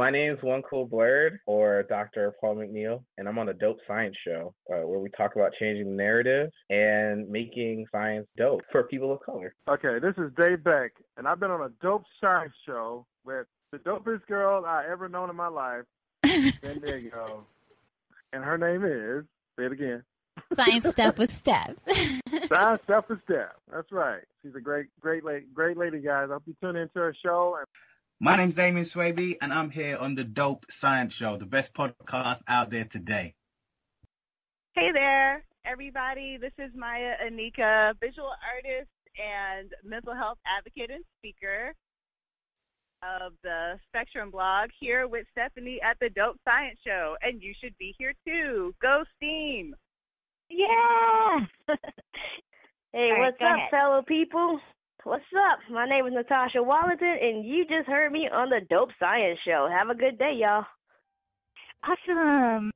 My name's One Cool Blurred, or Dr. Paul McNeil, and I'm on the Dope Science Show, where we talk about changing the narrative and making science dope for people of color. Okay, this is Dave Beck, and I've been on a Dope Science Show with the dopest girl I ever known in my life, San Diego, and her name is, say it again, Science Stuff with Steph. Science Stuff with Steph. That's right. She's a great lady, guys. I hope you tune into her show. My name's Damien Swaby, and I'm here on the Dope Science Show, the best podcast out there today. Hey there, everybody. This is Maya Anika, visual artist and mental health advocate and speaker of the Spectrum blog, here with Stephanie at the Dope Science Show. And you should be here too. Go STEAM. Yeah. Hey, All right, what's up, fellow people? What's up? My name is Natasha Wallington, and you just heard me on the Dope Science Show. Have a good day, y'all. Awesome.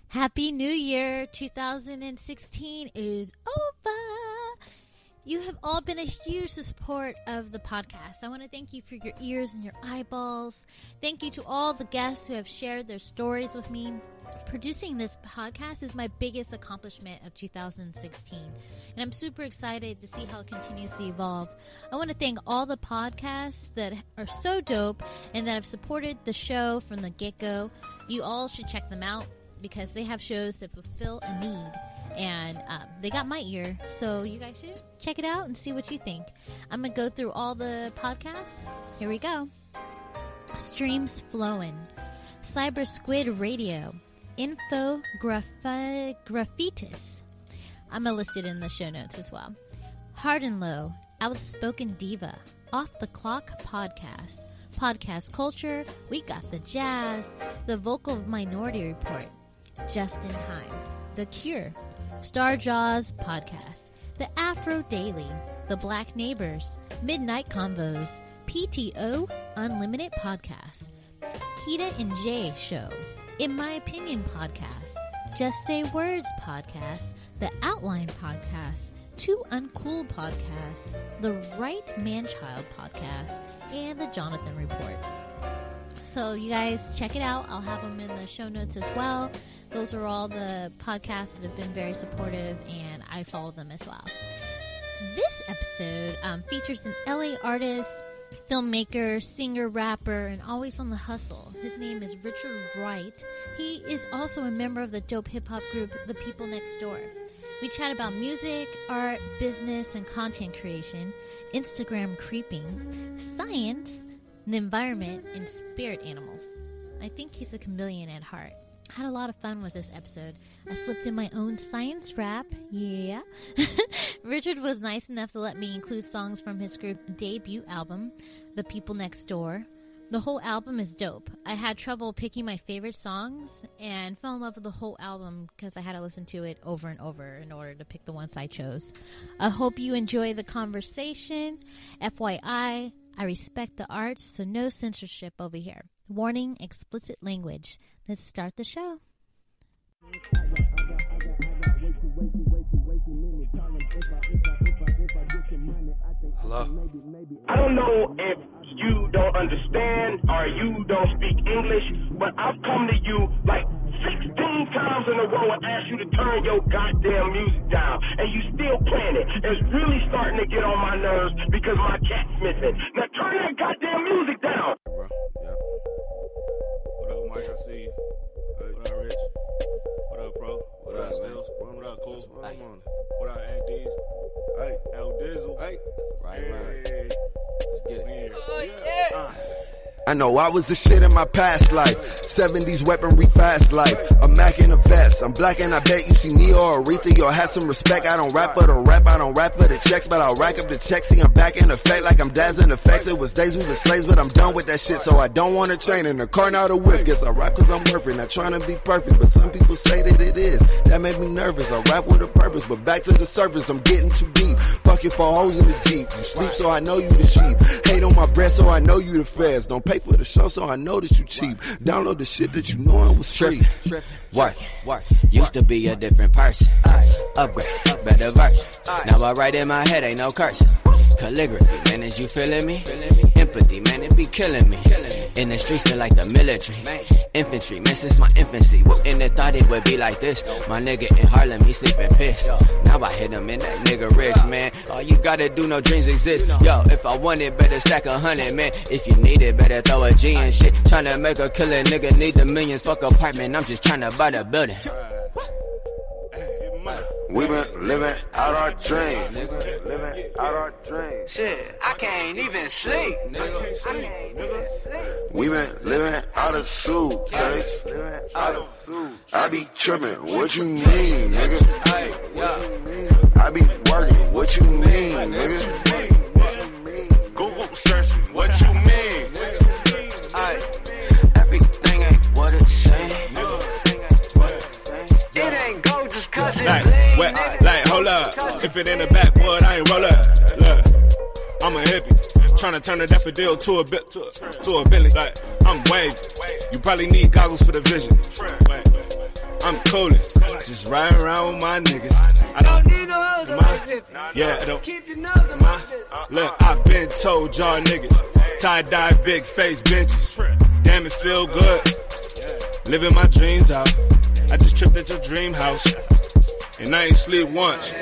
Happy New Year. 2016 is over. You have all been a huge support of the podcast. I want to thank you for your ears and your eyeballs. Thank you to all the guests who have shared their stories with me. Producing this podcast is my biggest accomplishment of 2016, and I'm super excited to see how it continues to evolve. I want to thank all the podcasts that are so dope and that have supported the show from the get-go. You all should check them out because they have shows that fulfill a need. And they got my ear, so you guys should check it out and see what you think. I'm going to go through all the podcasts. Here we go. Streams Flowin', Cyber Squid Radio, Info Graphitis. I'm going to list it in the show notes as well. Hard and Low, Outspoken Diva, Off the Clock Podcast, Podcast Culture, We Got the Jazz, The Vocal Minority Report, Just in Time, The Cure, Star Jaws Podcast, The Afro Daily, The Black Neighbors, Midnight Convos, PTO Unlimited Podcast, Keita and Jay Show, In My Opinion Podcast, Just Say Words Podcast, The Outline Podcast, Two Uncool Podcasts, The Wright Manchild Podcast, and The Jonathan Report. So you guys check it out. I'll have them in the show notes as well. Those are all the podcasts that have been very supportive, and I follow them as well. This episode features an LA artist, filmmaker, singer, rapper, and always on the hustle. His name is Richard Wright. He is also a member of the dope hip-hop group The People Next Door. We chat about music, art, business, and content creation, Instagram creeping, science, the environment, and spirit animals. I think he's a chameleon at heart. Had a lot of fun with this episode. I slipped in my own science rap. Yeah. Richard was nice enough to let me include songs from his group debut album, The People Next Door. The whole album is dope. I had trouble picking my favorite songs and fell in love with the whole album because I had to listen to it over and over in order to pick the ones I chose. I hope you enjoy the conversation. FYI, I respect the arts, so no censorship over here. Warning, explicit language. Let's start the show. Hello? I don't know if you don't understand or you don't speak English, but I've come to you like 16 times in a row and asked you to turn your goddamn music down, and you still playing it. It's really starting to get on my nerves because my cat's missing. Now turn that goddamn music down. Bro, yeah. What up, Mike? I see you. Hey. What up, Rich? What up, bro? What up, Stills? What up, Cool? What up, Aunt D's? Hey. El Dizzle. Hey. Right. Let's get it. Yeah. I know I was the shit in my past life. 70s weaponry fast life. A Mac in a vest. I'm black and I bet you see me or Aretha. You'll have some respect. I don't rap for the rap. I don't rap for the checks, but I'll rack up the checks. See, I'm back in effect like I'm dazzling effects. It was days we were slaves, but I'm done with that shit. So I don't want to chain in the car, now the whip. Guess I rap cause I'm worth it. Not trying to be perfect, but some people say that it is. That made me nervous. I rap with a purpose, but back to the surface. I'm getting too deep. Fuck your 4 hoes in the Jeep. You sleep so I know you the sheep. Hate on my breath so I know you the feds. Don't pay for the show so I know that you cheap. Download the shit that you know it was free. Work. Used to be a different person. Upgrade, better version. Now I write in my head, ain't no curse. Calligraphy, man, is you feeling me? Empathy, man, it be killing me. In the streets, feel like the military. Infantry, man, since my infancy. Wouldn't have thought it would be like this. My nigga in Harlem, he sleeping pissed. Now I hit him and that nigga rich, man. All you gotta do, no dreams exist. Yo, if I want it, better stack 100, man. If you need it, better throw a G and shit. Tryna make a killer, nigga need the millions. Fuck apartment, I'm just tryna buy the building. We been living out our dreams, nigga. Living out our dreams. Shit, I can't even sleep, nigga. We been living out of suitcase. I be tripping, what you mean, nigga? I be working, what you mean, nigga? Google searching, what you mean? Everything ain't what it say. It ain't gold just cause it bling. Like, hold up. If it in the backwood, I ain't roll up. Look, I'm a hippie. Tryna turn a daffodil to a Bentley. Like, I'm wavy. You probably need goggles for the vision. I'm coolin', just riding around with my niggas. I don't need no hoes on my business. Yeah, I don't keep your nose on my business. Look, I been told y'all niggas. Tie-dye, big face benches. Damn, it feel good. Living my dreams out. I just tripped at your dream house. And I ain't sleep once.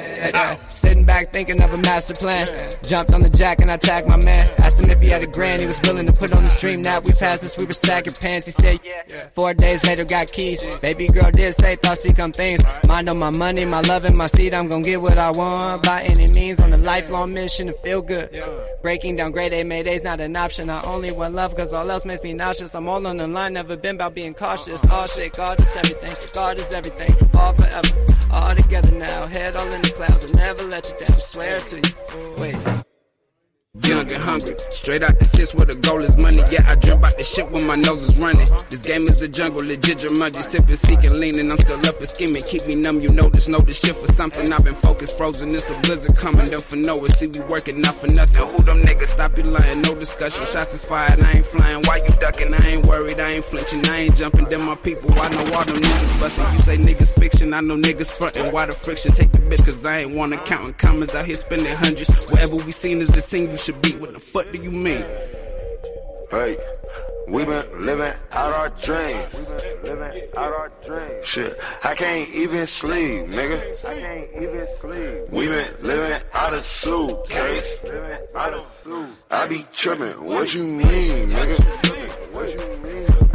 Sitting back thinking of a master plan. Jumped on the jack and I tagged my man. Asked him if he had a grand, he was willing to put on the stream. Now we passed this, we were stacking pants. He said yeah. 4 days later got keys. Baby girl did say thoughts become things. Mind on my money, my love and my seed. I'm gonna get what I want by any means. On a lifelong mission to feel good. Breaking down grade A, Mayday's not an option. I only want love cause all else makes me nauseous. I'm all on the line, never been about being cautious. All shit, God is everything. God is everything. All forever. All together now, head all in the clouds. I'll never let you down, swear to you. Wait. Young and hungry, straight out the six where the goal is money. Yeah, I dream about the shit when my nose is running. This game is a jungle, legit Jumanji. Sipping, seeking, leaning, I'm still up and scheming. Keep me numb, you know this shit for something. I've been focused, frozen, it's a blizzard coming. Don't for no it, see we working not for nothing. Who them niggas, stop you lying, no discussion. Shots is fired, I ain't flying, why you ducking? I ain't worried, I ain't flinching, I ain't jumping. Them my people, I know all them niggas busting. You say niggas fiction, I know niggas frontin'. Why the friction? Take the bitch, cause I ain't wanna countin' commas out here spending hundreds. Whatever we seen is the scene you should be. What the fuck do you mean? Hey, we been living out our dreams. Shit, I can't even sleep, nigga. We been living out of suitcase. I be tripping, what you mean, nigga?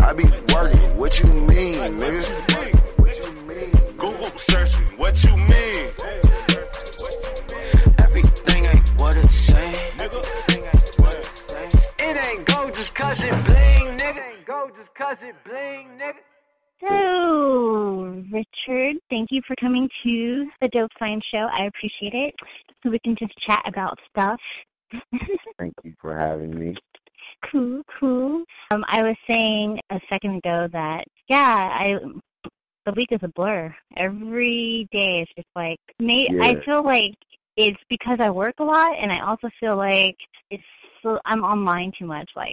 I be working, what you mean, nigga? Google searching, what you mean? Everything ain't what it say. It ain't gold just cause it bling, nigga. It ain't gold just cause it bling, nigga. So, Richard, thank you for coming to the Dope Science Show. I appreciate it. So we can just chat about stuff. Thank you for having me. Cool. I was saying a second ago that, the week is a blur. Every day is just like, I feel like it's because I work a lot, and I also feel like I'm online too much. I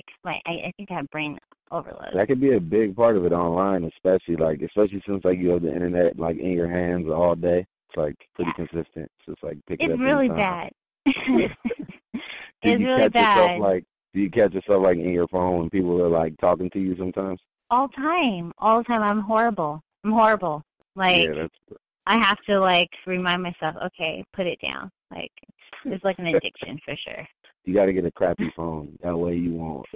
think I have brain overload. That could be a big part of it online, especially since you have the internet in your hands all day. It's pretty consistent. So it's pick it up. It's really bad. It's really bad. Do you catch yourself in your phone when people are talking to you sometimes? All the time. I'm horrible. I have to remind myself, okay, put it down. It's like an addiction for sure. You got to get a crappy phone. That way it won't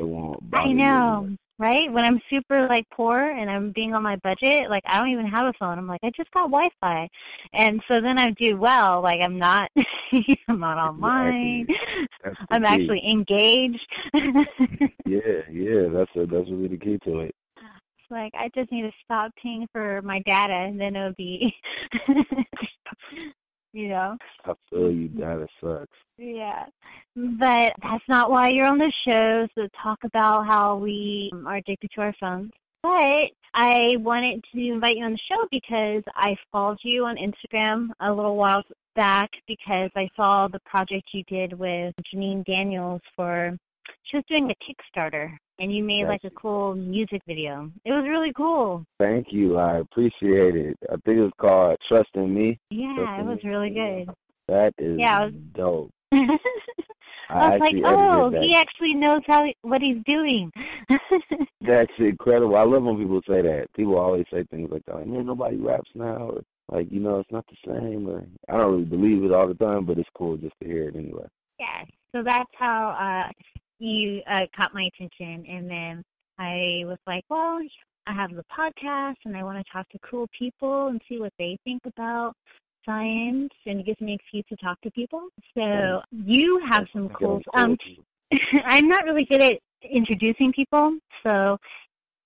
bother I know, right? When I'm super poor and I'm being on my budget, I don't even have a phone. I'm I just got Wi-Fi, and so then I do well. I'm not, I'm not online. Exactly. I'm actually engaged. Yeah. That's really the key to it. I just need to stop paying for my data, and then it'll be, I feel you. Data sucks. Yeah, but that's not why you're on the show, so talk about how we are addicted to our phones. But I wanted to invite you on the show because I followed you on Instagram a little while back because I saw the project you did with Janine Daniels she was doing a Kickstarter, and you made a cool music video. It was really cool. Thank you. I appreciate it. I think it was called Trust in Me. Yeah, it was really good. That is dope. I was like, oh, he actually knows what he's doing. That's incredible. I love when people say that. People always say things like that. Like, man, nobody raps now. Or, like, it's not the same. Or I don't really believe it all the time, but it's cool just to hear it anyway. Yeah, so that's how you caught my attention. And then I was like, well, I have the podcast, and I want to talk to cool people and see what they think about science, and it gives me an excuse to talk to people. So you have some cool. I'm not really good at introducing people, so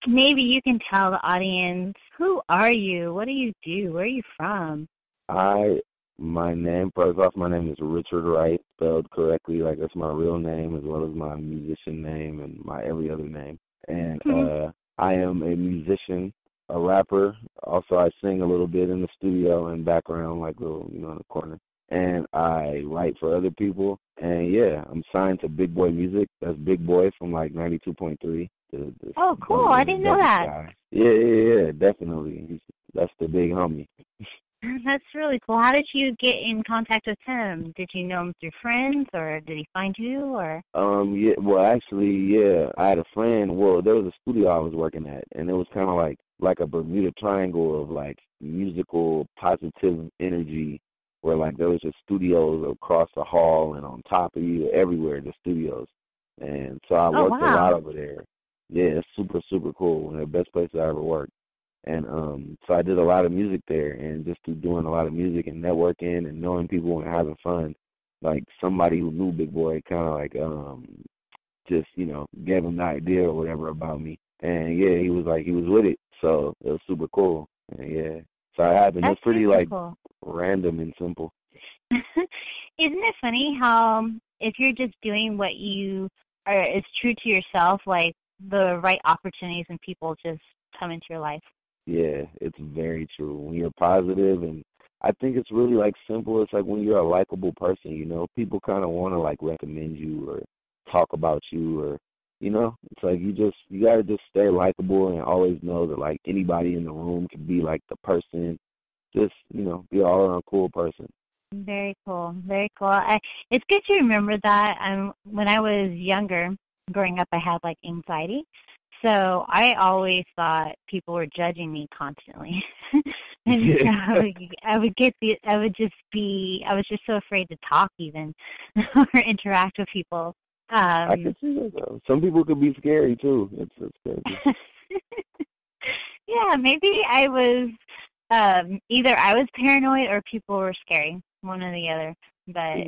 maybe you can tell the audience, who are you? What do you do? Where are you from? My name is Richard Wright, spelled correctly. Like, that's my real name as well as my musician name and my every other name. And I am a musician, a rapper. Also, I sing a little bit in the studio and background, like little, in the corner. And I write for other people. And yeah, I'm signed to Big Boy Music. That's Big Boy from like 92.3. Oh, cool! I didn't know that. Guy. Yeah, definitely. That's the big homie. That's really cool. How did you get in contact with him? Did you know him through friends, or did he find you, or? Yeah. Well, actually, yeah. I had a friend. Well, there was a studio I was working at, and it was kind of like a Bermuda Triangle of like musical positive energy, where like there was just studios across the hall and on top of you, everywhere the studios, and so I worked a lot over there. Yeah, it's super, super cool. One of the best places I ever worked. And so I did a lot of music there, and just through doing a lot of music and networking and knowing people and having fun, like somebody who knew Big Boy kind of like just, gave him the idea or whatever about me. And yeah, he was with it. So it was super cool. And yeah. So I happened. It's pretty cool. Random and simple. Isn't it funny how if you're just doing what you are is true to yourself, like the right opportunities and people just come into your life? Yeah, it's very true. When you're positive, and I think it's really like simple. It's like when you're a likable person, people kind of want to like recommend you or talk about you, or it's like you gotta just stay likable and always know that like anybody in the room can be like the person. Just be an all around cool person. Very cool, very cool. It's good to remember that. When I was younger, growing up, I had like anxiety. So I always thought people were judging me constantly, and I was just so afraid to talk even or interact with people. I can see that though. Some people could be scary too. It's crazy. Yeah, maybe I was either I was paranoid or people were scary, one or the other. But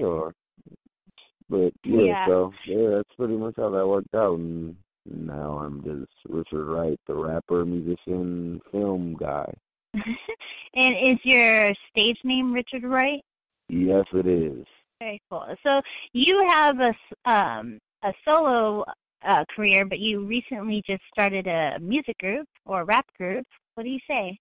so that's pretty much how that worked out. And now I'm just Richard Wright, the rapper, musician, film guy. And is your stage name Richard Wright? Yes, it is. Very cool. So you have a solo career, but you recently just started a music group or a rap group. What do you say?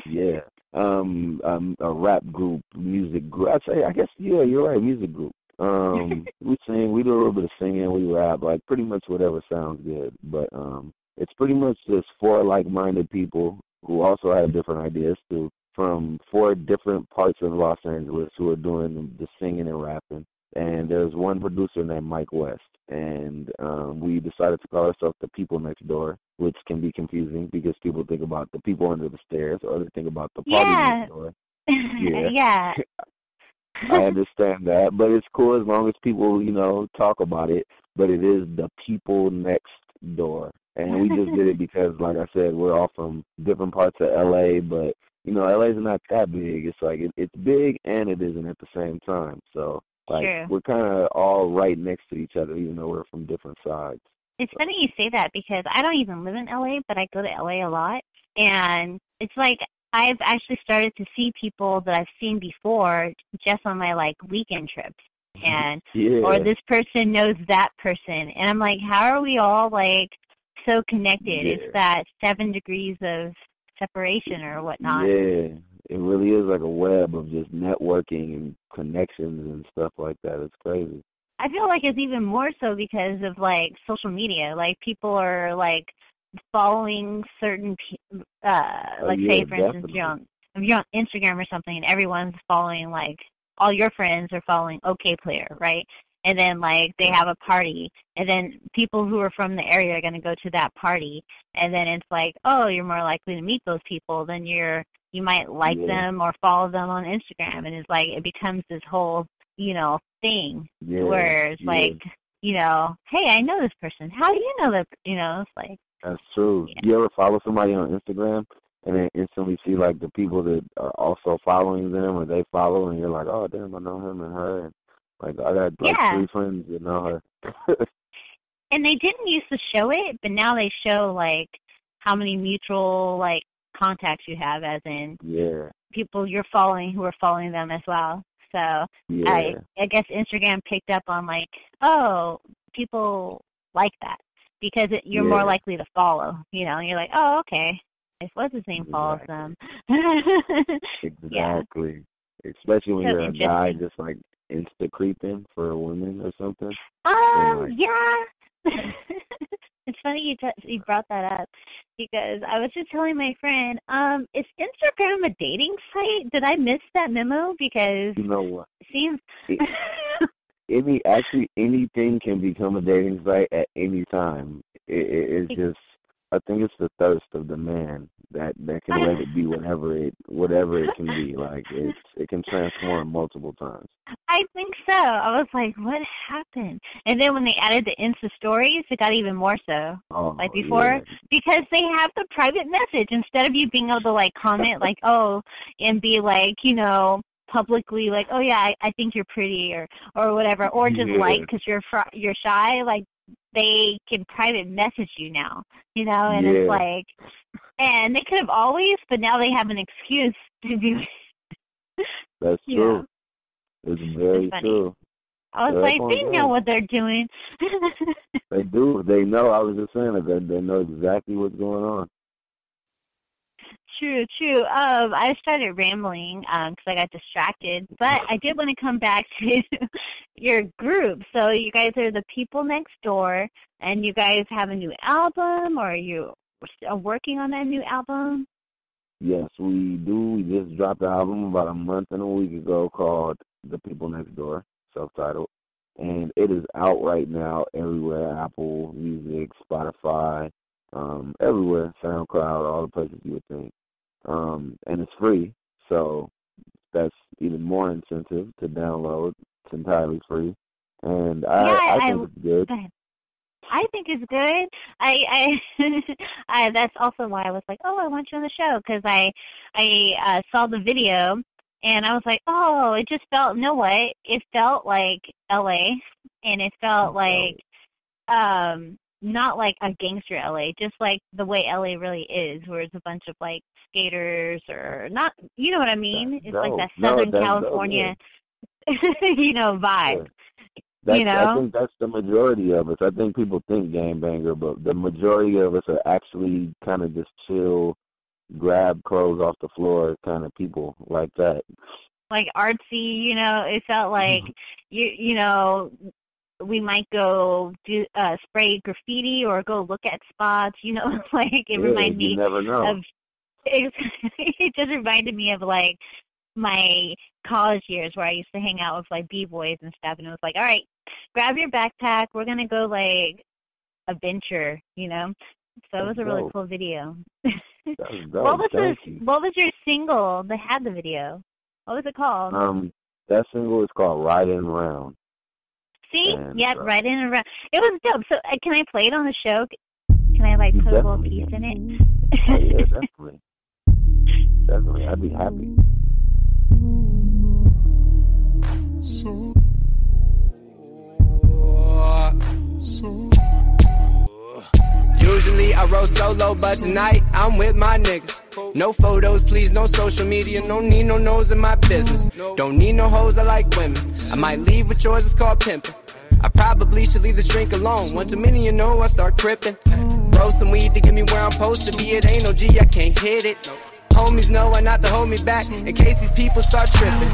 Yeah, a rap group, music group. I guess you're right, music group. We sing, we do a little bit of singing, we rap, like pretty much whatever sounds good. But it's pretty much just 4 like-minded people who also have different ideas too, from 4 different parts of Los Angeles who are doing the singing and rapping. And there's one producer named Mike West, and we decided to call ourselves the People Next Door, which can be confusing because people think about the people under the stairs, or they think about the party next door. Yeah. I understand that, but it's cool as long as people, talk about it. But it is the People Next Door, and we just did it because, like I said, we're all from different parts of LA, but LA's not that big. It's like it's big and it isn't at the same time. So we're kind of all right next to each other, even though we're from different sides. It's funny you say that because I don't even live in LA, but I go to LA a lot, and it's like I've actually started to see people that I've seen before just on my like weekend trips, and or this person knows that person, and I'm like, how are we all like so connected? It's that 7 degrees of separation or whatnot. Yeah, it really is like a web of just networking and connections and stuff like that. It's crazy. I feel like it's even more so because of like social media. Like people are like following certain, say for instance, if you're on Instagram or something, and everyone's following like all your friends are following OK Player, right? and then like they have a party, and then people who are from the area are going to go to that party, and then it's like, oh, you're more likely to meet those people, then you might like them or follow them on Instagram, and it's like it becomes this whole, you know, thing where it's like, you know, hey, I know this person. How do you know that? You know, it's like. That's true. Yeah. You ever follow somebody on Instagram and then instantly see like the people that are also following them or they follow, and you're like, oh damn, I know him and her, and like I got like 3 friends that know her. And they didn't used to show it, but now they show like how many mutual like contacts you have, as in people you're following who are following them as well. So I guess Instagram picked up on like, oh, people like that. Because you're more likely to follow, you know, and you're like, oh, okay, it's what's the same follows them. Exactly. Especially when you're a guy just like insta creeping for women or something. It's funny you brought that up, because I was just telling my friend, is Instagram a dating site? Did I miss that memo? Because you know what? It seems anything can become a dating site at any time. It's just, I think it's the thirst of the man that can let it be whatever it can be. Like it can transform multiple times. I think so. I was like, what happened? And then when they added the Insta stories, it got even more so. Like before, because they have the private message instead of you being able to like comment like, oh, and be like, you know, publicly like, oh yeah, I think you're pretty or whatever, or just like because you're shy, like they can private message you now, you know, and it's like, and they could have always, but now they have an excuse to do it. That's true. Know? It's very true. I was like, they know what they're doing. They do. They know. I was just saying that they know exactly what's going on. True. I started rambling because I got distracted, but I did want to come back to your group. So you guys are the People Next Door, and you guys have a new album, or you are working on that new album? Yes, we do. We just dropped the album about a month and a week ago called The People Next Door, self-titled, and it is out right now everywhere, Apple Music, Spotify, everywhere, SoundCloud, all the places you would think. And it's free, so that's even more incentive to download. It's entirely free, and I think it's good. I think it's good. I that's also why I was like, oh, I want you on the show, because I saw the video and I was like, oh, it just felt, no way, it felt like LA, and it felt like not like a gangster LA, just like the way LA really is, where it's a bunch of like skaters or not, you know what I mean? It's like that Southern California, you know, vibe. You know? I think that's the majority of us. I think people think gangbanger, but the majority of us are actually kind of just chill, grab clothes off the floor kind of people like that. Like artsy, you know, it felt like, you know, we might go do spray graffiti or go look at spots, you know, like it reminded me of, it just reminded me of like my college years where I used to hang out with like b-boys and stuff, and it was like, all right, grab your backpack, we're gonna go like adventure, you know. So it was a really cool video. What was your single that had the video? What was it called? That single is called Riding Around. See? Yep, Riding Around. It was dope. So can I play it on the show? Can I like put a little piece in it? Oh, yeah, definitely. Definitely. I'd be happy. Usually I roll solo, but tonight I'm with my niggas. No photos, please, no social media, no need no nose in my business. Don't need no hoes, I like women. I might leave with yours, it's called pimping. I probably should leave the drink alone. One too many, you know, I start crippin'. Roll some weed to get me where I'm supposed to be. It ain't no G, I can't hit it. Homies know why not to hold me back in case these people start tripping.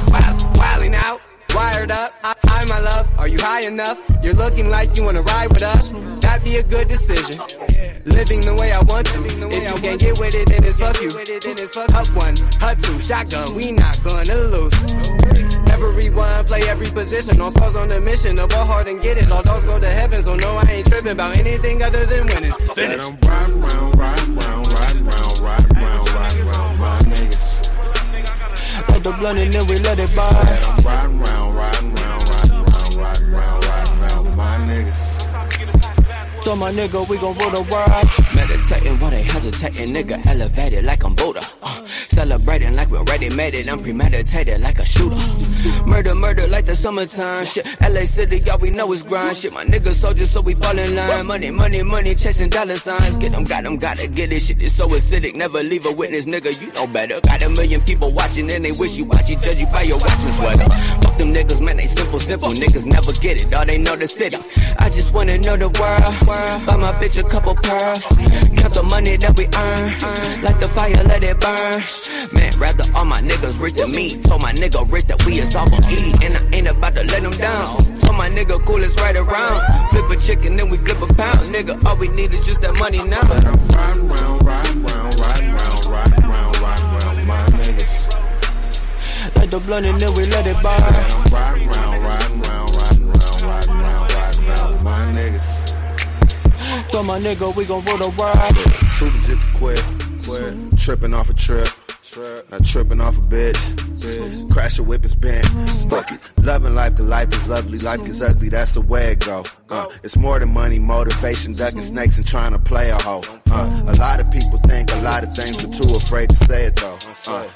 Wilding out, wired up. Hi, my love, are you high enough? You're looking like you wanna ride with us. That'd be a good decision. Living the way I want to. If you can't get with it, then it's fuck you. Up one, hut two, shotgun. We not gonna lose. Everyone play every position, all stars on a mission to ball hard and get it. All dogs go to heaven, so no, I ain't tripping about anything other than winning. Said I'm riding round, my niggas. Light the blunt and then we let it burn. Said I'm riding round, my niggas. So my nigga, we gon' roll the world. Meditating while they hesitating, nigga elevated like I'm Buddha. Celebrating like we already made it, I'm premeditated like a shooter. Murder like the summertime shit. LA City, all we know is grind shit. My niggas soldiers, so we fall in line. Money, chasing dollar signs. Get them, gotta get it. Shit is so acidic, never leave a witness, nigga. You know better. Got a million people watching and they wish you watch you, judge you by your watching sweater. Fuck them niggas, man, they simple. Niggas never get it, all they know the sit up. I just wanna know the world. Buy my bitch a couple pearls. Count the money that we earn. Like the fire, let it burn. Man, rather all my niggas rich than me. Told my nigga rich that we is all gon' eat. And I ain't about to let them down. Told my nigga cool is right around. Flip a chicken, then we flip a pound. Nigga, all we need is just that money now. Said I'm riding round, my niggas. Light the blunt and then we let it burn. Said I'm riding round, my niggas. So my nigga, we gon' roll the world. Too legit to quit. Tripping off a trip. Not tripping off a bitch. Crash a whip is bent. Fuck it. Loving life, cause life is lovely. Life gets ugly, that's the way it go. It's more than money, motivation, ducking snakes and trying to play a hoe. A lot of people think a lot of things, but too afraid to say it though.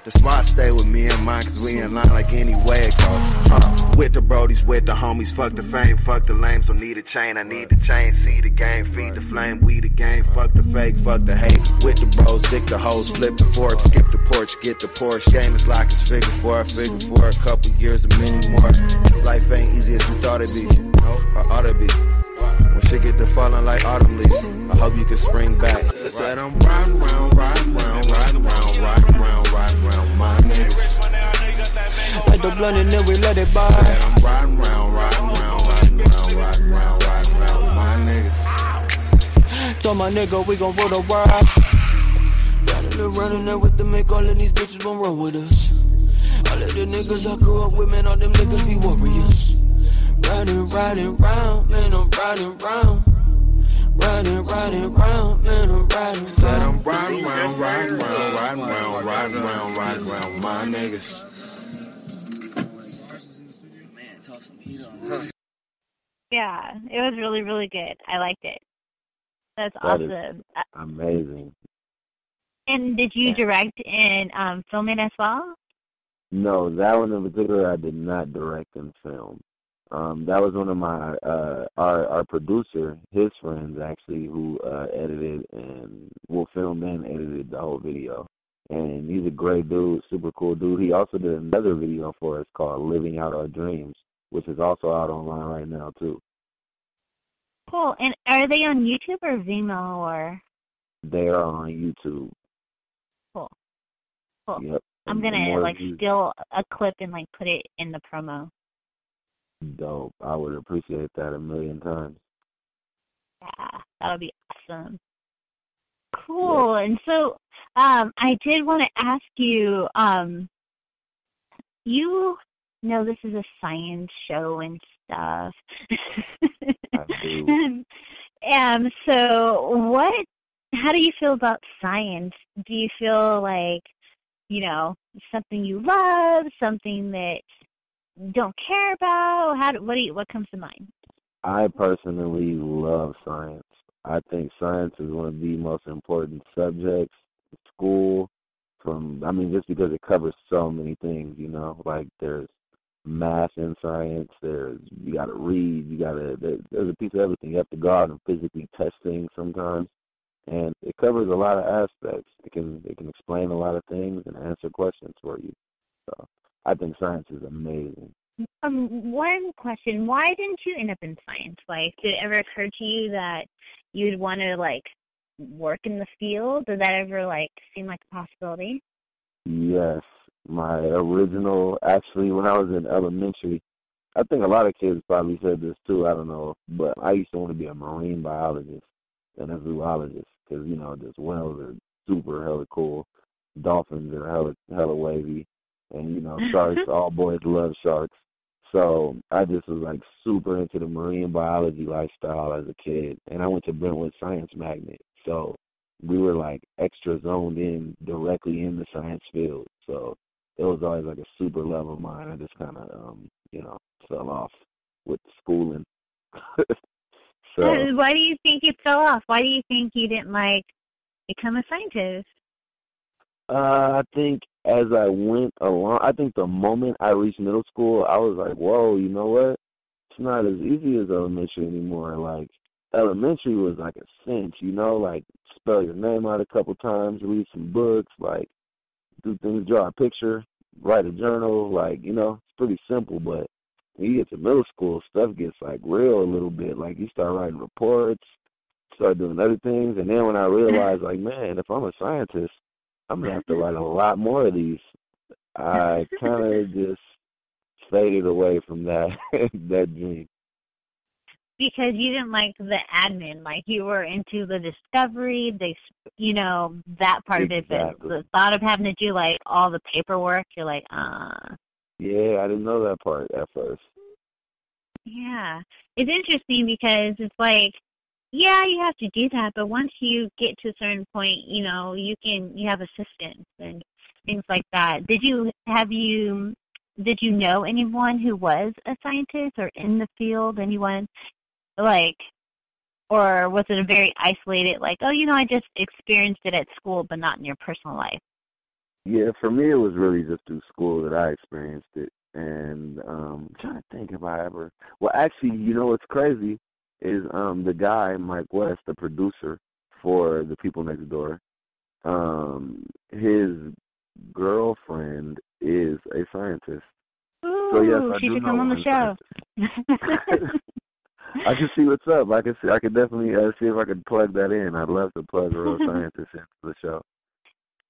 That's why I stay with me and mine, cause we in line like any way it go. With the brodies, with the homies, fuck the fame, fuck the lame, so need a chain, I need the chain. See the game, feed the flame, we the game, fuck the fake, fuck the hate. With the bros, dick the hoes, flip the fork, skip the porch, get the Porsche. Game is like it's figure for a couple years, a many more. Life ain't easy as we thought it'd be, or ought to be. When shit get to falling like autumn leaves, I hope you can spring back. Said I'm riding round, my niggas. Light the blunt and then we let it burn. Said I'm riding round, my niggas. So my nigga, we gon' roll the world. Running there with them, make all of these bitches gon' run with us. All of the niggas I grew up with, man, all them niggas be warriors. Riding round, man, I'm riding round. Riding round, man, I'm riding. Said I'm riding round, my niggas. Yeah, it was really, really good. I liked it. That's awesome. Amazing. And did you direct and film it as well? No, that one in particular I did not direct and film. That was one of my our producer, his friends actually, who edited and filmed and edited the whole video. And he's a great dude, super cool dude. He also did another video for us called Living Out Our Dreams, which is also out online right now too. Cool. And are they on YouTube or Vimeo or? They are on YouTube. Cool. Yep. I'm gonna steal a clip and put it in the promo. Dope. I would appreciate that a million times. Yeah, that would be awesome. Cool. Yep. And so, I did want to ask you, you know this is a science show and stuff. I do. So how do you feel about science? Do you feel like, something you love, something that you don't care about? What comes to mind? I personally love science. I think science is one of the most important subjects in school. Just because it covers so many things, like there's math in science, you got to read, there's a piece of everything. You have to go out and physically test things sometimes. And it covers a lot of aspects. It can explain a lot of things and answer questions for you. So I think science is amazing. One question: why didn't you end up in science? Did it ever occur to you that you'd want to work in the field? Did that ever seem like a possibility? Yes, my original, actually, when I was in elementary, I think a lot of kids probably said this too. I don't know, but I used to want to be a marine biologist and a zoologist because just whales are super hella cool, dolphins are hella wavy, And, you know, sharks, all boys love sharks. So I just was, like, super into the marine biology lifestyle as a kid. And I went to Brentwood Science Magnet. So we were, like, extra zoned in directly in the science field. So it was always, like, a super love of mine. I just kind of, you know, fell off with schooling. So why do you think you fell off? Why do you think you didn't, like, become a scientist? I think as I went along, I think the moment I reached middle school, I was like, whoa, you know what? It's not as easy as elementary anymore. Like, elementary was like a cinch, you know, like spell your name out a couple times, read some books, like do things, draw a picture, write a journal, like, you know, it's pretty simple. But when you get to middle school, stuff gets like real a little bit. Like you start writing reports, start doing other things. And then when I realized, like, man, if I'm a scientist, I'm going to have to write a lot more of these. I kind of just faded away from that that dream. Because you didn't like the admin, like you were into the discovery, you know, that part Exactly. of it. But the thought of having to do like all the paperwork, you're like, Yeah, I didn't know that part at first. Yeah. It's interesting because it's like, yeah, you have to do that, but once you get to a certain point, you know, you have assistants and things like that. Did you know anyone who was a scientist or in the field? Anyone, like, or was it a very isolated, like, oh, you know, I just experienced it at school, but not in your personal life? Yeah, for me, it was really just through school that I experienced it. And I'm trying to think if I ever... Well, actually, you know what's crazy is the guy, Mike West, the producer for The People Next Door, his girlfriend is a scientist. Ooh, so yes, I she do should know come on the show. I can see what's up. I can definitely see if I could plug that in. I'd love to plug a real scientist into the show.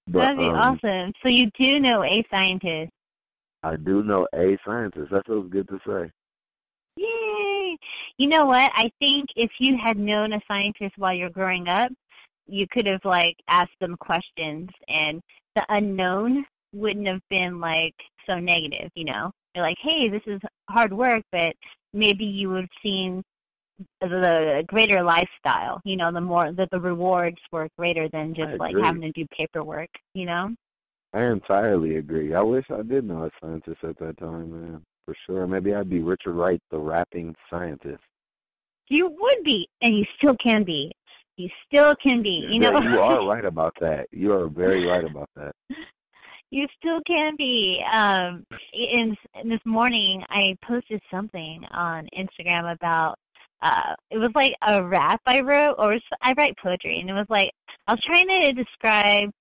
But, that'd be awesome. So you do know a scientist. I do know a scientist. That feels good to say. Yay! You know what? I think if you had known a scientist while you're growing up, you could have, like, asked them questions, and the unknown wouldn't have been, like, so negative, you know? You're like, hey, this is hard work, but maybe you would have seen the greater lifestyle, you know, the more that the rewards were greater than just, like, having to do paperwork, you know? I entirely agree. I wish I did know a scientist at that time, man. For sure. Maybe I'd be Richard Wright, the rapping scientist. You would be, and you still can be. You still can be, you know? Yeah, you are right about that. You are very right about that. You still can be. In this morning, I posted something on Instagram about, it was like a rap I wrote, or I write poetry, and it was like, I was trying to describe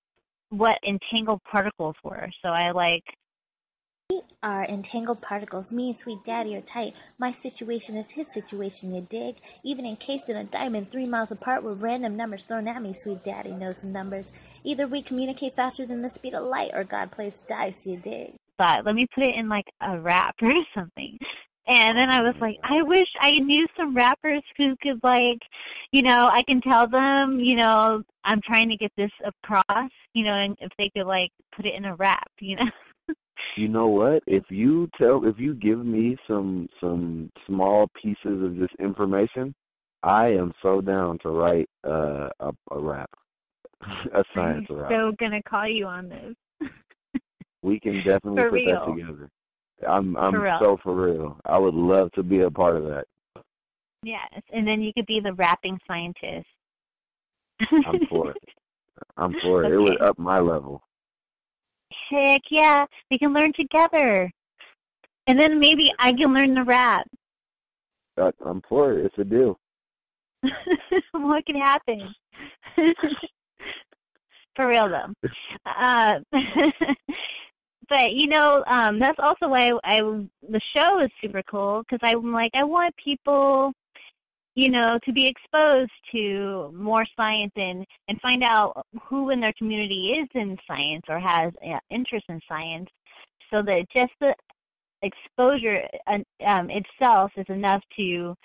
what entangled particles were. So I like... We are entangled particles. Me and Sweet Daddy are tight. My situation is his situation, you dig? Even encased in a diamond 3 miles apart with random numbers thrown at me, Sweet Daddy knows the numbers. Either we communicate faster than the speed of light, or God plays dice, you dig? But let me put it in like a rap or something. And then I was like, I wish I knew some rappers who could, like, you know, I can tell them, you know, I'm trying to get this across, you know, and if they could, like, put it in a rap, you know. You know what? If you give me some small pieces of this information, I am so down to write a rap, a science rap. I'm so gonna call you on this. We can definitely put that together. I'm for for real. I would love to be a part of that. Yes, and then you could be the rapping scientist. I'm for it. I'm for it. Okay. It would up my level. Heck yeah, we can learn together. And then maybe I can learn the rap. I'm for it. It's a deal. What can happen? For real, though. But, you know, that's also why the show is super cool, because I'm like, I want people, you know, to be exposed to more science and find out who in their community is in science or has interest in science, so that just the exposure itself is enough to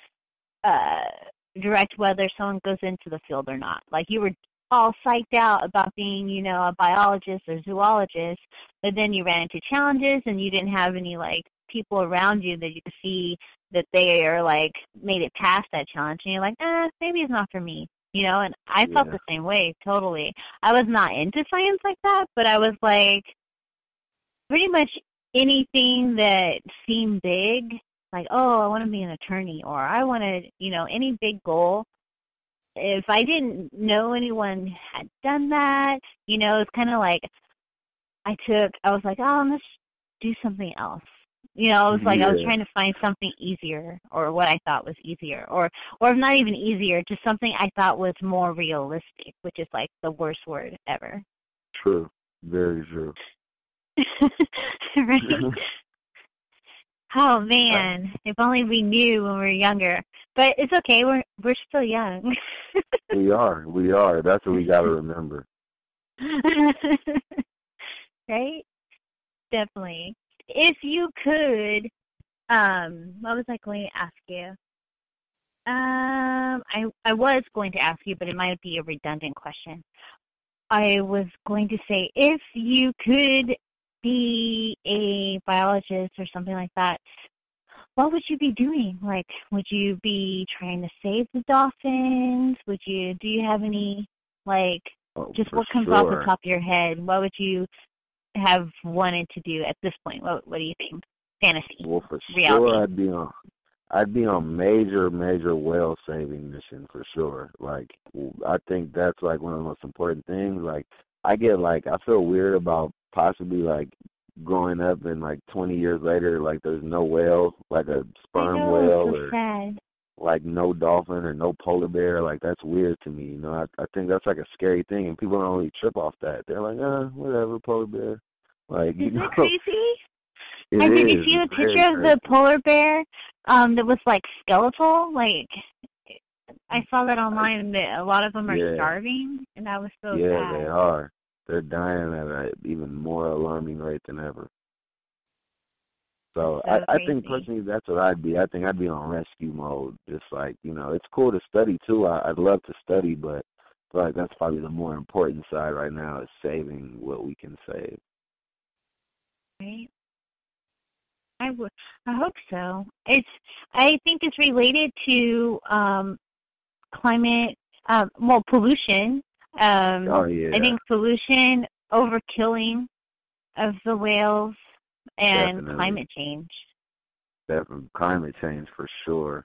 direct whether someone goes into the field or not. Like you were all psyched out about being, you know, a biologist or zoologist, but then you ran into challenges and you didn't have any, like, people around you that you could see that they are, like, made it past that challenge, and you're like, maybe it's not for me, you know, and I felt the same way, totally. I was not into science like that, but I was, like, pretty much anything that seemed big, like, oh, I want to be an attorney, or I want to, you know, any big goal. If I didn't know anyone had done that, you know, it's kind of like I was like, oh, let's do something else. You know, it was like I was trying to find something easier, or what I thought was easier, or not even easier, just something I thought was more realistic, which is like the worst word ever. True. Very true. Right? Oh man, if only we knew when we were younger. But it's okay, we're still young. We are. That's what we got to remember. Right? Definitely. If you could, what was I going to ask you? I was going to ask you, but it might be a redundant question. I was going to say, if you could be a biologist or something like that, what would you be doing? Like, would you be trying to save the dolphins? Do you have any, like, just what comes off the top of your head? What would you have wanted to do at this point? What do you think? Fantasy. Well, for reality. sure, I'd be on major whale saving mission for sure. Like, I think that's like one of the most important things. Like, I feel weird about possibly like growing up and like 20 years later, like there's no whale, like a sperm whale, or sad. Like no dolphin or no polar bear. Like, that's weird to me. You know, I think that's like a scary thing, and people don't really trip off that. They're like, whatever, polar bear. Like, Isn't it crazy? And did you see the picture of the polar bear that was like skeletal? Like, I saw that online, that a lot of them are starving, and that was so sad. Yeah, they are. They're dying at an even more alarming rate than ever. So I think personally that's what I'd be. I think I'd be on rescue mode. Just like, you know, it's cool to study too. I'd love to study, but I feel like that's probably the more important side right now, is saving what we can save. Right. I hope so. I think it's related to climate, pollution. I think pollution, overkilling of the whales, and Definitely. climate change. Definitely. Climate change for sure.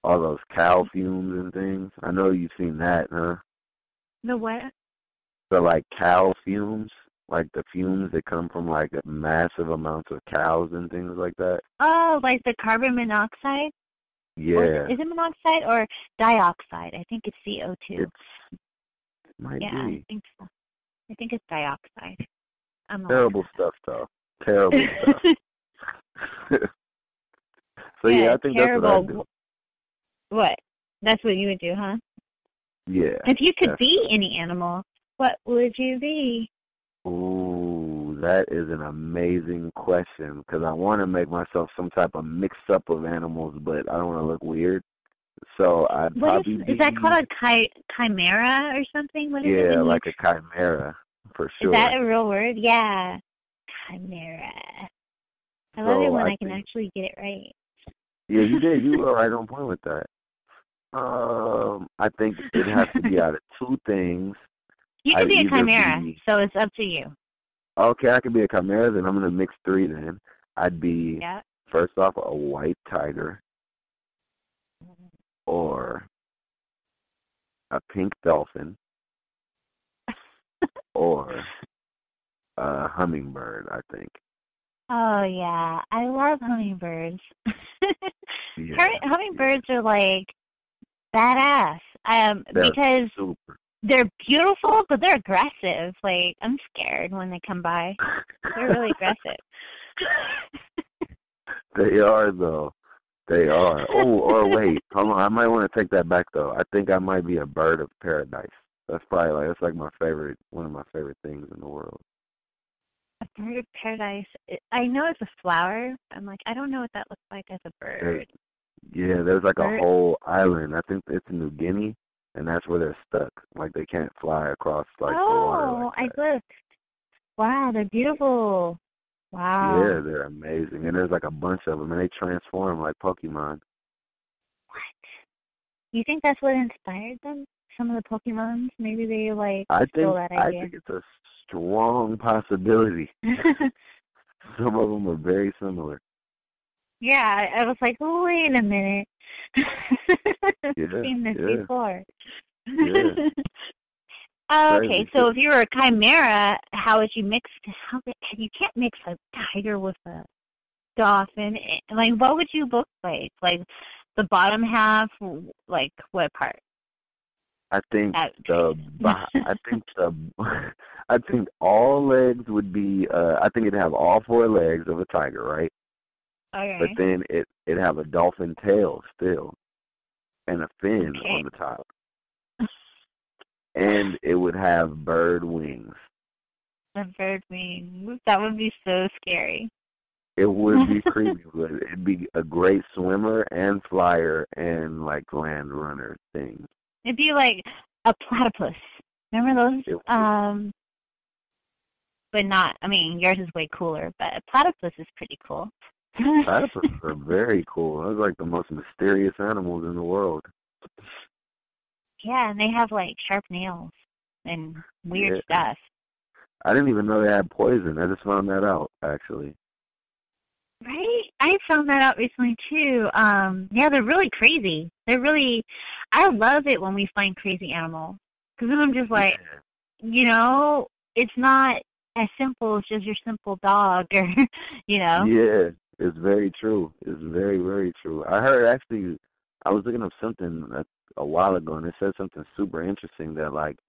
All those cow fumes and things. I know you've seen that, huh? The what? So, like, cow fumes, like the fumes that come from like massive amounts of cows and things like that. Oh, like the carbon monoxide? Yeah. Or is it monoxide or dioxide? I think it's CO2. It might be. I think so. I think it's dioxide. Terrible stuff, though. Terrible stuff. So yeah, I think terrible. That's what I'd do. What? That's what you would do, huh? Yeah. If you could be any animal, what would you be? Ooh, that is an amazing question, because I want to make myself some type of mix-up of animals, but I don't want to look weird. So I'd probably is that called a chimera or something? What is it? Yeah, like a chimera, for sure. Is that a real word? Yeah. Chimera. I love it when I can actually get it right. Yeah, you did. You were right on point with that. I think it has to be out of two things. You can be a chimera, so it's up to you. Okay, I could be a chimera, then I'm going to mix three then. I'd be, first off, a white tiger, or a pink dolphin, or a hummingbird, I think. Oh, yeah. I love hummingbirds. Hummingbirds are, like, badass. Because they're beautiful, but they're aggressive. Like, I'm scared when they come by. They're really aggressive. They are, though. They are. Oh, or wait. Hold on. I might want to take that back, though. I think I might be a bird of paradise. That's probably that's like my favorite, one of my favorite things in the world. A bird of paradise. I know it's a flower. I'm like, I don't know what that looks like as a bird. There's like a whole island. I think it's in New Guinea, and that's where they're stuck. Like they can't fly across like the water. Oh, I looked. Wow, they're beautiful. Wow. Yeah, they're amazing, and there's like a bunch of them, and they transform like Pokemon. You think that's what inspired them? Some of the Pokemons? Maybe they stole that I idea. think it's a strong possibility. Some of them are very similar. Yeah, I was like, oh, wait a minute. I've seen this before. Yeah. Okay, Crazy. so if you were a Chimera, how would you mix? You can't mix a tiger with a dolphin. Like, what would you look like? Like, the bottom half, like, what part? I think I think all legs would be. I think it'd have all 4 legs of a tiger, right? Okay. But then it'd have a dolphin tail still, and a fin on the top, and it would have bird wings. A bird wings. That would be so scary. It would be creepy, but it'd be a great swimmer and flyer and like land runner thing. It'd be like a platypus. Remember those? But not. I mean, yours is way cooler, but a platypus is pretty cool. Platypus are very cool. Those are like the most mysterious animals in the world. Yeah, and they have like sharp nails and weird stuff. I didn't even know they had poison. I just found that out, actually. Right? I found that out recently, too. Yeah, they're really crazy. I love it when we find crazy animals. Because then I'm just like, it's not as simple as just your simple dog or, Yeah, it's very true. It's very, very true. I heard, actually, I was looking up something a while ago, and it said something super interesting that, like,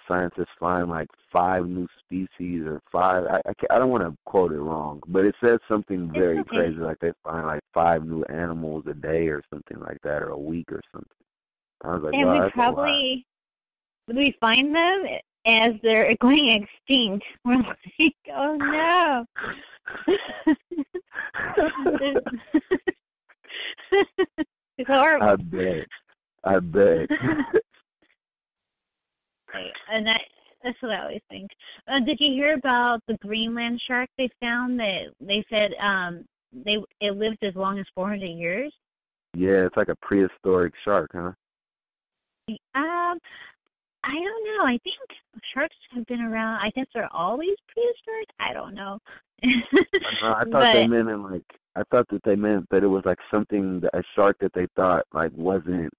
scientists find like 5 new species or 5. I don't want to quote it wrong, but it says something very crazy, like they find like 5 new animals a day or something like that, or a week or something. I was like, and wow, that's a lot. We find them as they're going extinct. We're like, oh no. It's horrible. I bet. And that's what I always think. Did you hear about the Greenland shark they found? That they said it lived as long as 400 years? Yeah, it's like a prehistoric shark, huh? I don't know. I think sharks have been around. I guess they're always prehistoric. I don't know. I thought they meant that it was like something, a shark that they thought like wasn't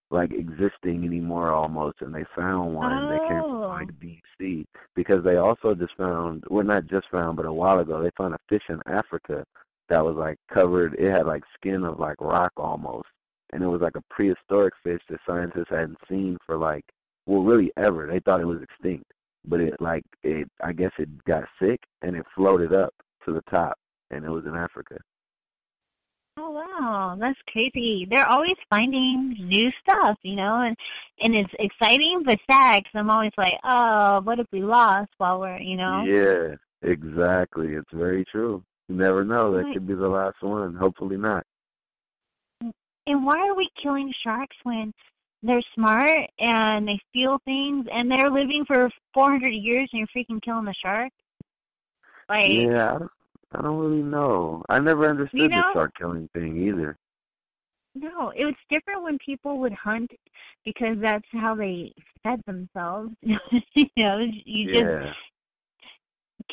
like existing anymore almost, and they found one. Oh. They came from like DC, because they also just found, well, not just found, but a while ago they found a fish in Africa that was like covered. It had like skin of like rock almost, and it was like a prehistoric fish that scientists hadn't seen for like, well, really ever. They thought it was extinct, but I guess it got sick and it floated up to the top, and it was in Africa. Oh, wow. That's crazy. They're always finding new stuff, and it's exciting but sad, because I'm always like, oh, what if we lost while we're, Yeah, exactly. It's very true. You never know. That could be the last one. Hopefully not. And why are we killing sharks when they're smart and they feel things and they're living for 400 years and you're freaking killing the shark? Like, yeah, I don't really know. I never understood the shark killing thing either. No, it was different when people would hunt, because that's how they fed themselves. You just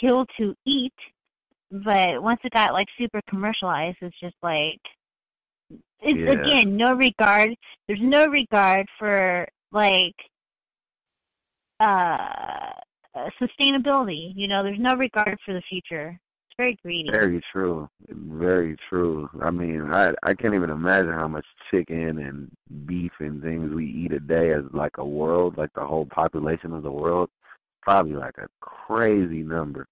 kill to eat. But once it got like super commercialized, it's just like, again, no regard. There's no regard for like sustainability. There's no regard for the future. It's very greedy. Very true. Very true. I mean, I can't even imagine how much chicken and beef and things we eat a day as like a world, like the whole population of the world. Probably like a crazy number.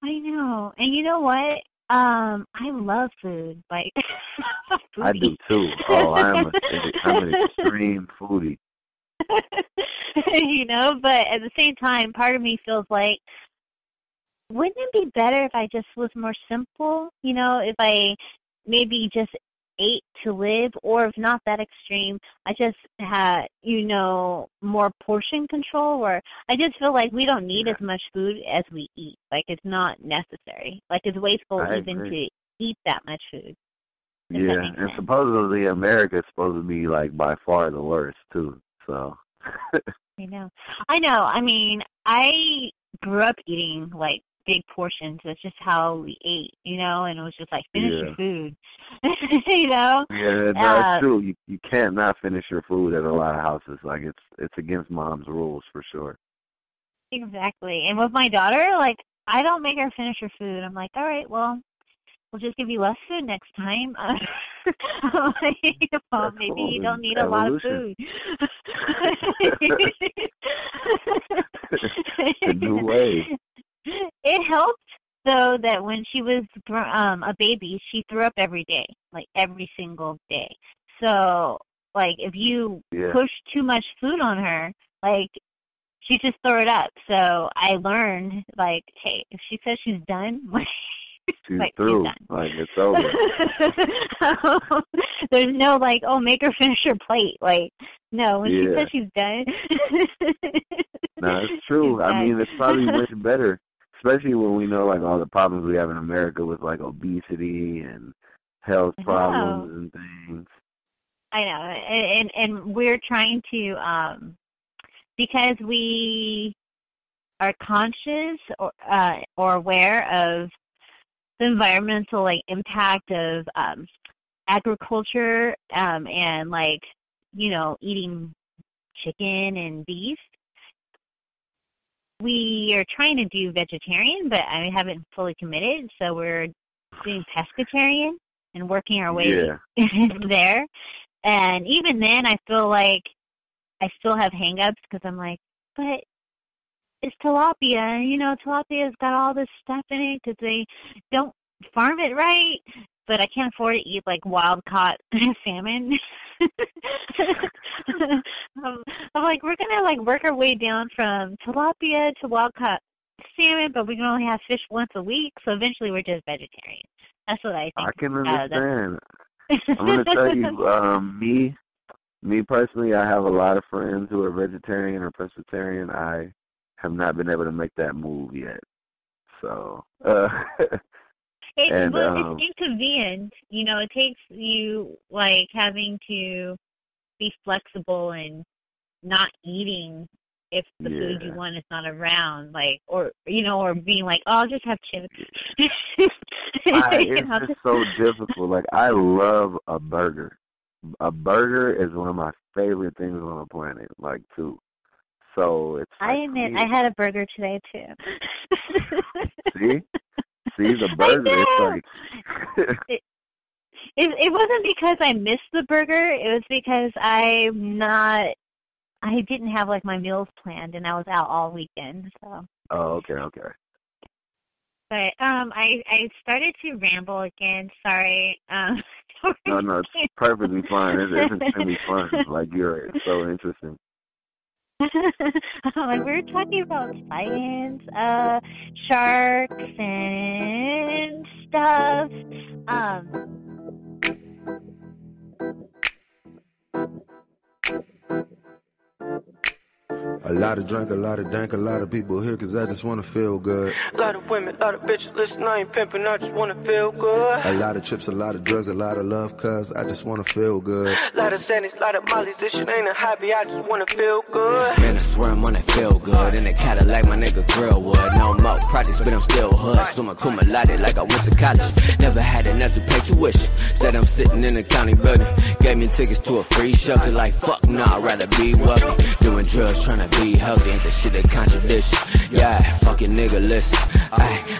I know. And you know what? I love food. Like, I do too. Oh, I'm an extreme foodie. But at the same time, part of me feels like, wouldn't it be better if I just was more simple? If I maybe just ate to live, or if not that extreme, I just had, more portion control, where I just feel like we don't need as much food as we eat. Like, it's not necessary. Like, it's wasteful to eat that much food. Yeah, and supposedly America is supposed to be, like, by far the worst, too, so. I know. I mean, I grew up eating, like, big portions. That's just how we ate, and it was just like, finish your food, Yeah, that's true. You can't not finish your food at a lot of houses. Like, it's against mom's rules for sure. Exactly. And with my daughter, like, I don't make her finish her food. I'm like, all right, well, we'll just give you less food next time. Well, maybe you don't need a lot of food. It's a new way. It helped, though, that when she was a baby, she threw up every day, like every single day. So, like, if you push too much food on her, like, she just throw it up. So I learned, like, hey, if she says she's done, she's like, through. She's done. Like, it's over. There's no, like, oh, make her finish her plate. Like, no, when she says she's done. No, it's true. I mean, it's probably much better, especially when we know, like, all the problems we have in America with, like, obesity and health problems and things. I know. And we're trying to, because we are conscious or aware of the environmental, like, impact of agriculture and, like, eating chicken and beef. We are trying to do vegetarian, but I haven't fully committed, so we're doing pescatarian and working our way there. And even then, I feel like I still have hang-ups because I'm like, but it's tilapia. Tilapia's got all this stuff in it because they don't farm it right, but I can't afford to eat, like, wild-caught salmon. I'm like, we're going to, like, work our way down from tilapia to wild-caught salmon, but we can only have fish once a week, so eventually we're just vegetarian. That's what I think. I can understand. I'm going to tell you, me personally, I have a lot of friends who are vegetarian or pescatarian. I have not been able to make that move yet. So, it's inconvenient. It takes you, like, having to be flexible and not eating if the food you want is not around, like, or being like, oh, I'll just have chips. It's just so difficult. Like, I love a burger. A burger is one of my favorite things on the planet, like, too. So it's. I admit, I had a burger today too. See, the burger. It's like. It wasn't because I missed the burger. It was because I didn't have, like, my meals planned, and I was out all weekend. So. Oh, okay. But I started to ramble again. Sorry. No, it's perfectly fine. It's gonna be fun. Like, it's so interesting. Like, we were talking about science, sharks and stuff. A lot of drink, a lot of dank, a lot of people here cause I just wanna feel good. A lot of women, a lot of bitches, listen, I ain't pimping, I just wanna feel good. A lot of trips, a lot of drugs, a lot of love cause I just wanna feel good. A lot of Xannies, a lot of Mollies, this shit ain't a hobby, I just wanna feel good. Man, I swear I'm wanna feel good. In a Cadillac, my nigga grill wood. No more projects, but I'm still hood. Summa cum laude like I went to college. Never had enough to pay tuition. Said I'm sitting in a county building. Gave me tickets to a free shelter. Like, fuck no, I'd rather be wealthy. Doing drugs, trying to be healthy. Ain't the shit a contradiction. Yeah, fucking nigga, listen.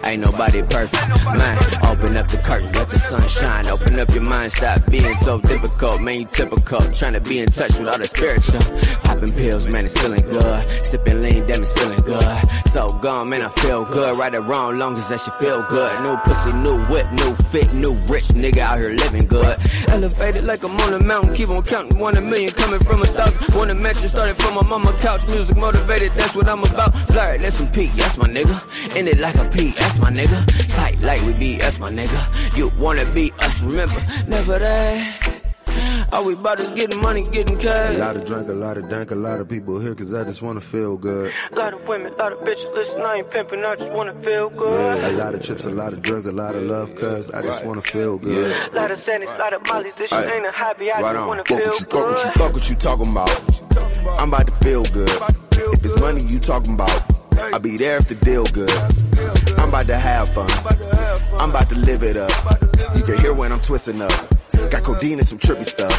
Ain't nobody perfect. Man, open up the curtain, let the sun shine. Open up your mind, stop being so difficult. Man, you typical. Trying to be in touch with all the spiritual. Popping pills, man, it's feeling good. Sipping lean, damn, it's feeling good. So gone, man, I feel good. Right or wrong, long as that shit feel good. New pussy, new whip, new fit, new rich nigga out here living good. Elevated like I'm on a mountain, keep on counting. 1 million coming from 1,000. 1 a mansion started from my mama couch. Me music motivated, that's what I'm about. Flirt, let some peak, that's my nigga. In it like a peak, that's my nigga. Tight like we be, that's my nigga. You wanna be us, remember, never that. All we about is getting money, getting cash. A lot of drink, a lot of dank, a lot of people here cause I just wanna feel good. A lot of women, a lot of bitches, listen, I ain't pimping, I just wanna feel good. Yeah, a lot of trips, a lot of drugs, a lot of love cause I just wanna feel good. A lot of sadness, a lot of mollies, this shit ain't a hobby, I just wanna feel good. Fuck what you talking about. I'm about to feel good. If it's money you talking about, I'll be there if the deal good. I'm about to have fun. I'm about to live it up. You can hear when I'm twisting up. Got codeine and some trippy stuff.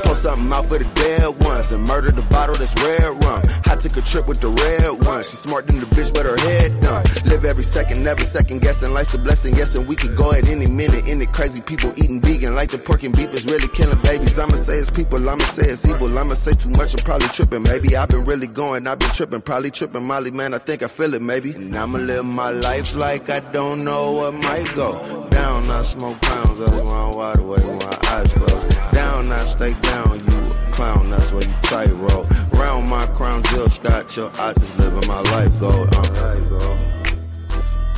Post something out for the dead ones and murder the bottle that's red rum. I took a trip with the red one. She smart than the bitch, but her head dumb. Live every second, never second guessing. Life's a blessing, yes, and we could go at any minute. In it, crazy people eating vegan like the pork and beef is really killing babies. I'ma say it's people, I'ma say it's evil. I'ma say too much, I'm probably tripping. Maybe I've been really going, I've been tripping, probably tripping. Molly, man, I think I feel it, maybe. And I'ma live my life like I don't know what might go down. I smoke pounds, that's why I wide awake with my eyes closed. Down, I stay down, you a clown, that's why you tightrope. Round my crown, Jill Scott, yo, I just living my life, go.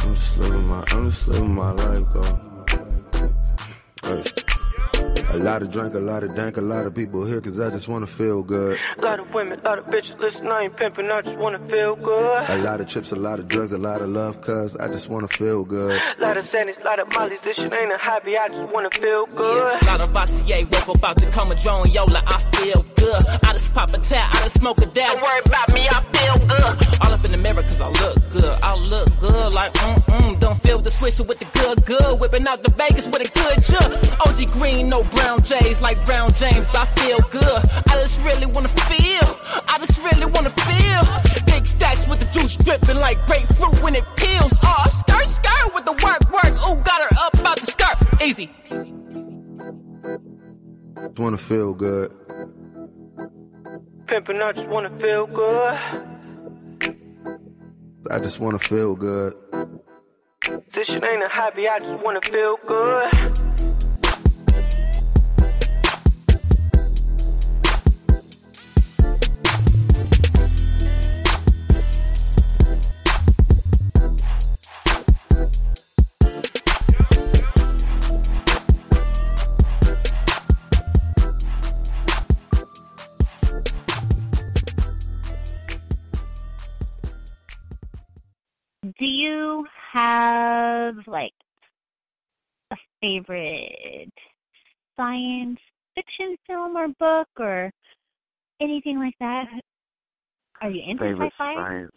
I'm just living my life, go. Hey. A lot of drink, a lot of dank, a lot of people here cause I just wanna feel good. A lot of women, a lot of bitches, listen, I ain't pimping, I just wanna feel good. A lot of trips, a lot of drugs, a lot of love cause I just wanna feel good. A lot of sadness, a lot of mollies, this shit ain't a hobby, I just wanna feel good. Yeah, a lot of RCA, woke up out to come and Joe Yola, I feel good. I just pop a tat, I just smoke a dab. Don't worry about me, I feel good. All up in the mirror cause I look good like don't feel the swisher with the good, whipping out the Vegas with a good jug. OG Green, no brown J's like Brown James, I feel good. I just really wanna feel. Big stacks with the juice dripping like grapefruit when it peels. Oh, skirt with the work. Ooh, got her up out the skirt. Easy. Just wanna feel good. Pimpin', I just wanna feel good. I just wanna feel good. This shit ain't a hobby, I just wanna feel good. Do you have, like, a favorite science fiction film or book or anything like that? Are you into Favorite sci-fi? science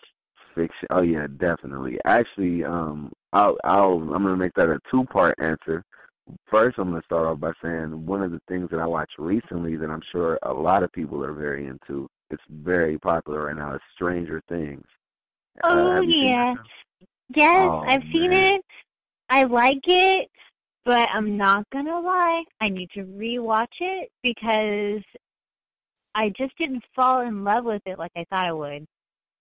fiction? Oh yeah, definitely. Actually, I'm gonna make that a two-part answer. First, I'm gonna start off by saying one of the things that I watched recently that I'm sure a lot of people are very into. It's very popular right now. It's Stranger Things. Oh yeah. Yes, I've seen it. I like it, but I'm not gonna lie. I need to rewatch it because I just didn't fall in love with it like I thought I would.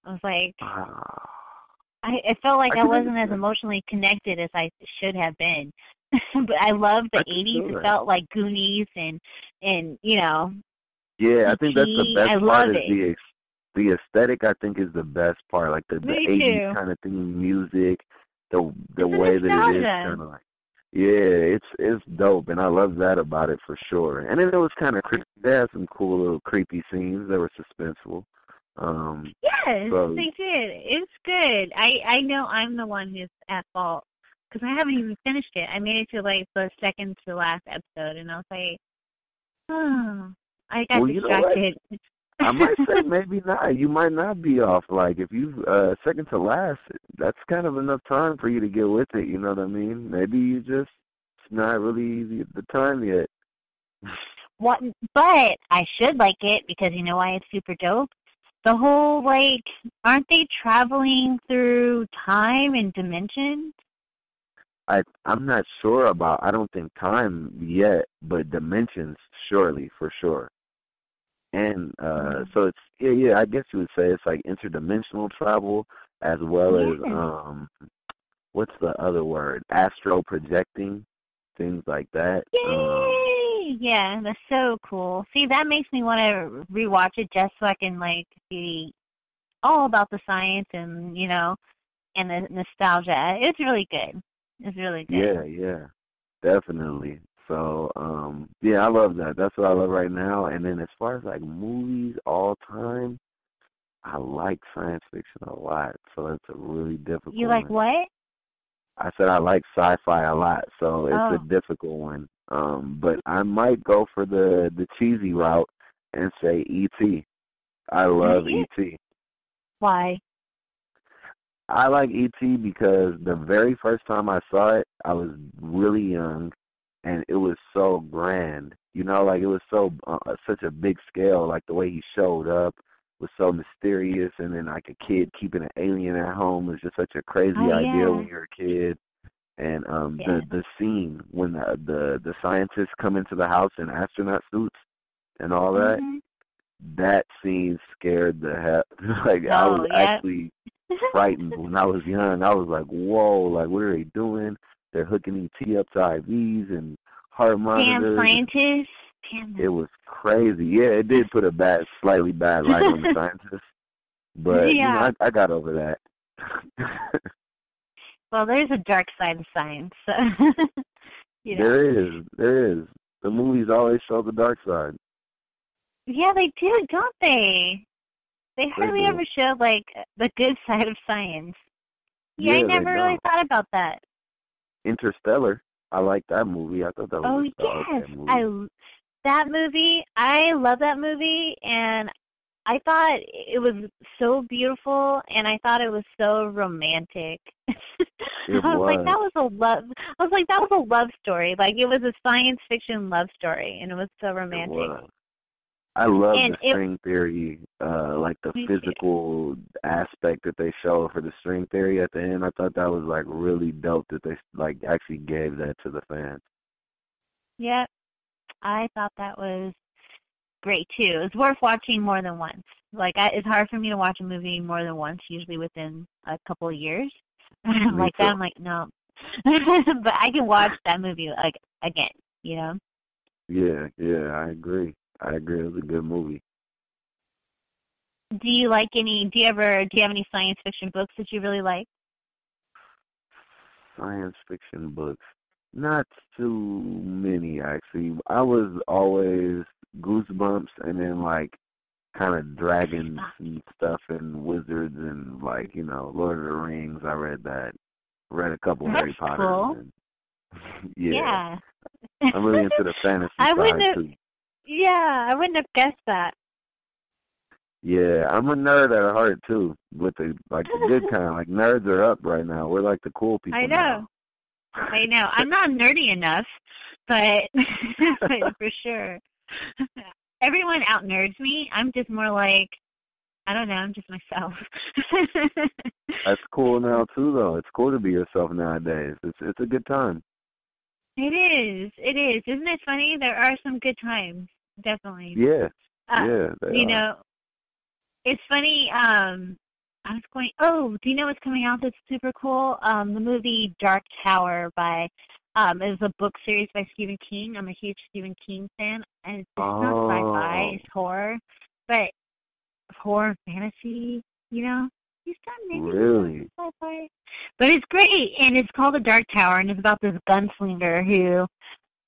I was like, I felt like I wasn't as emotionally connected as I should have been. But I loved the 80s. It felt like Goonies and you know. Yeah, I think that's the best part. Is the aesthetic, I think, is the best part. Like the 80s kind of thing, music, the way that it is kind of like. Yeah, it's dope, and I love that about it for sure. And then it was kind of creepy. They had some cool little creepy scenes that were suspenseful. Yes, they did. It's good. I know I'm the one who's at fault because I haven't even finished it. I made it to like the second to last episode, and I was like, oh, I got distracted. I might say maybe not. You might not be off. Like if you second to last, that's kind of enough time for you to get with it. You know what I mean? Maybe you just it's not really the time yet. What? But I should like it because you know why it's super dope. The whole like, aren't they traveling through time and dimensions? I'm not sure about. I don't think time yet, but dimensions surely for sure. And so it's I guess you would say it's like interdimensional travel as well as what's the other word? Astral projecting, things like that. Yay! Yeah, that's so cool. See, that makes me want to rewatch it just so I can like see all about the science and, you know, and the nostalgia. It's really good. It's really good. Yeah, definitely. So, yeah, I love that. That's what I love right now. And then as far as like movies all time, I like science fiction a lot. So it's a really difficult You like one. what? I said I like sci-fi a lot, so it's a difficult one. But I might go for the cheesy route and say E.T. I love E.T. Why? I like E.T. because the very first time I saw it, I was really young, and it was so grand. You know, like it was so such a big scale. Like the way he showed up was so mysterious, and then like a kid keeping an alien at home was just such a crazy idea when you're a kid. And the scene when the scientists come into the house in astronaut suits and all that, that scene scared the hell. Like I was actually frightened when I was young. I was like, whoa, like what are they doing? They're hooking ET up to IVs and heart monitors. Damn scientists. It was crazy. Yeah, it did put a slightly bad light on the scientists. But you know, I got over that. Well, there's a dark side of science. So, you know. There is. The movies always show the dark side. Yeah, they do, don't they? They hardly ever show, like, the good side of science. Yeah, I never really thought about that. Interstellar. I like that movie. I thought that was yes. movie. That movie, I love that movie, and I thought it was so beautiful, and I thought it was so romantic. I was like, that was a love story. Like, it was a science fiction love story, and it was so romantic. I love the string theory, like the physical aspect that they show for the string theory at the end. I thought that was like really dope that they like actually gave that to the fans. Yeah, I thought that was great too. It's worth watching more than once. Like it's hard for me to watch a movie more than once, usually within a couple of years. Like that, I'm like no, but I can watch that movie like again. You know? Yeah, I agree. It was a good movie. Do you have any science fiction books that you really like? Science fiction books? Not too many, actually. I was always Goosebumps and then, like, kind of dragons and stuff and wizards and, like, you know, Lord of the Rings. I read that. Read a couple Harry Potter. Cool. Yeah. I'm really into the fantasy side, too. Yeah, I wouldn't have guessed that. Yeah, I'm a nerd at heart too, with the good kind. Like nerds are up right now. We're like the cool people. I know. I'm not nerdy enough, but for sure. Everyone out nerds me. I'm just more like, I don't know. I'm just myself. That's cool now too, though. It's cool to be yourself nowadays. It's a good time. It is. Isn't it funny? There are some good times. Definitely. Yeah. You know, it's funny. I was going. Oh, do you know what's coming out that's super cool? The movie Dark Tower by. It's a book series by Stephen King. I'm a huge Stephen King fan, and it's not sci-fi. It's horror, but horror and fantasy. You know, he's done maybe really sci-fi, but it's great, and it's called The Dark Tower, and it's about this gunslinger who.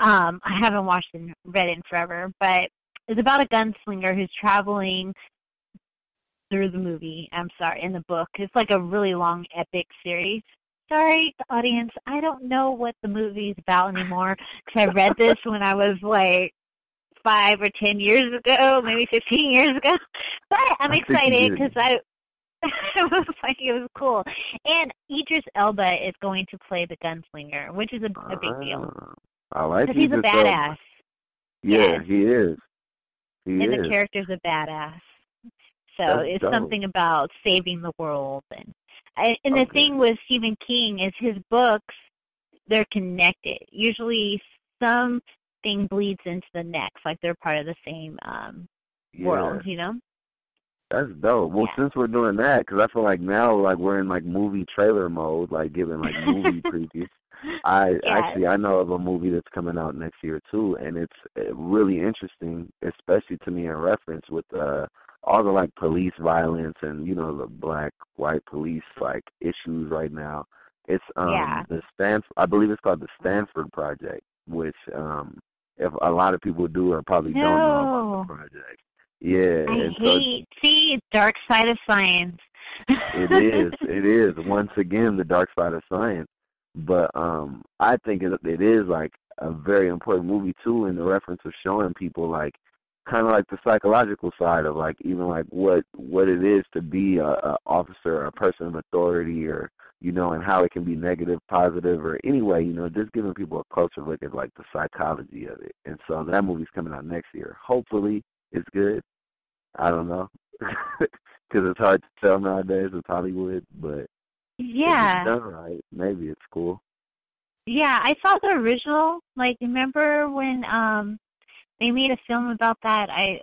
I haven't watched and read it in forever, but it's about a gunslinger who's traveling through the movie. In the book. It's like a really long, epic series. Sorry, the audience, I don't know what the movie's about anymore because I read this when I was like 5 or 10 years ago, maybe 15 years ago. But I'm excited because it was cool. And Idris Elba is going to play the gunslinger, which is a big deal. I like because he's a badass. Yeah, he is. And the character's a badass. So it's something about saving the world. And the thing with Stephen King is his books, they're connected. Usually something bleeds into the next, like they're part of the same world, you know? That's dope. Well, since we're doing that, because I feel like now like we're in like movie trailer mode, like giving like movie previews. I know of a movie that's coming out next year too, and it's really interesting, especially to me in reference with all the like police violence and the black-white police like issues right now. It's the I believe it's called the Stanford Project, which if a lot of people do or probably don't know about the project. Yeah, see, it's dark side of science. It is once again the dark side of science. But I think it is like a very important movie too, in the reference of showing people like kind of like the psychological side of like even like what it is to be a officer or a person of authority, or and how it can be negative, positive, or anyway, just giving people a closer look at like the psychology of it. And so that movie's coming out next year. Hopefully it's good. I don't know, because it's hard to tell nowadays with Hollywood, but yeah, if it's done right, maybe it's cool. Yeah, I saw the original. Like, remember when they made a film about that? I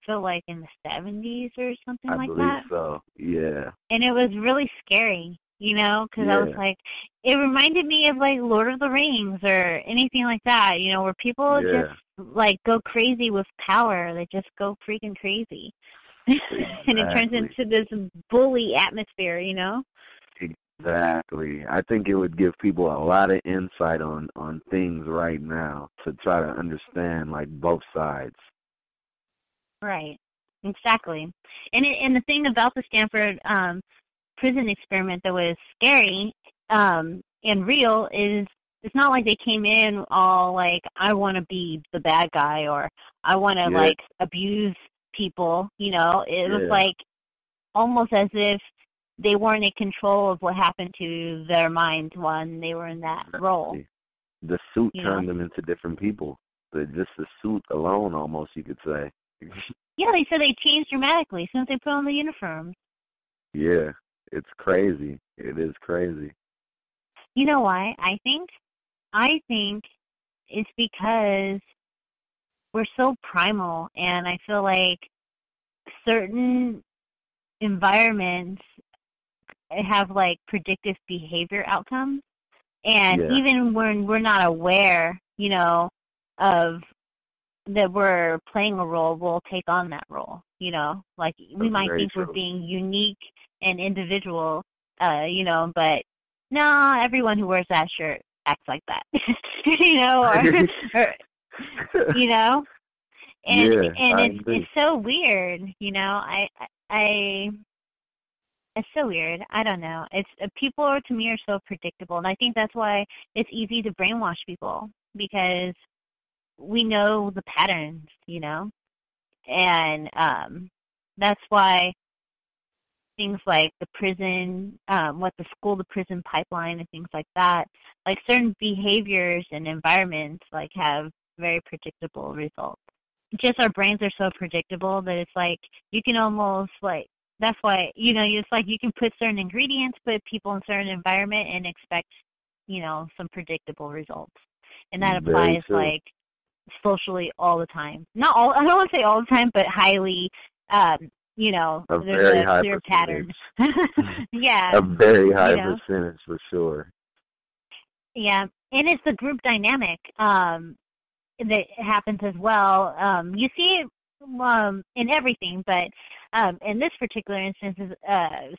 feel like in the 70s or something like that. I believe so. Yeah. And it was really scary, because I was like, it reminded me of like Lord of the Rings or anything like that, where people just like go crazy with power. They just go freaking crazy. Exactly. And it turns into this bully atmosphere, Exactly. I think it would give people a lot of insight on things right now to try to understand like both sides. Right. Exactly. And the thing about the Stanford prison experiment that was scary and real is it's not like they came in all like, I want to be the bad guy or I want to like abuse people, It was like almost as if they weren't in control of what happened to their minds when they were in that role. The suit turned them into different people. Just the suit alone, almost, you could say. Yeah, they said they changed dramatically since they put on the uniforms. Yeah, it's crazy. It is crazy. You know why? I think it's because we're so primal, and I feel like certain environments have like predictive behavior outcomes, and even when we're not aware, of that we're playing a role, we'll take on that role. Like we might think we're being unique and individual, but no, everyone who wears that shirt acts like that, and it's so weird, It's so weird. I don't know. It's people to me are so predictable, and I think that's why it's easy to brainwash people because we know the patterns, and that's why things like the prison, the school to prison pipeline and things like that, like certain behaviors and environments like have very predictable results. Just our brains are so predictable that it's like you can almost like. That's why, it's like you can put certain ingredients, put people in certain environment and expect, some predictable results. And that applies, like, socially all the time. Not all, I don't want to say all the time, but highly, there's a clear pattern. Yeah. A very high percentage for sure. Yeah. And it's the group dynamic that happens as well. You see it in everything, but in this particular instance,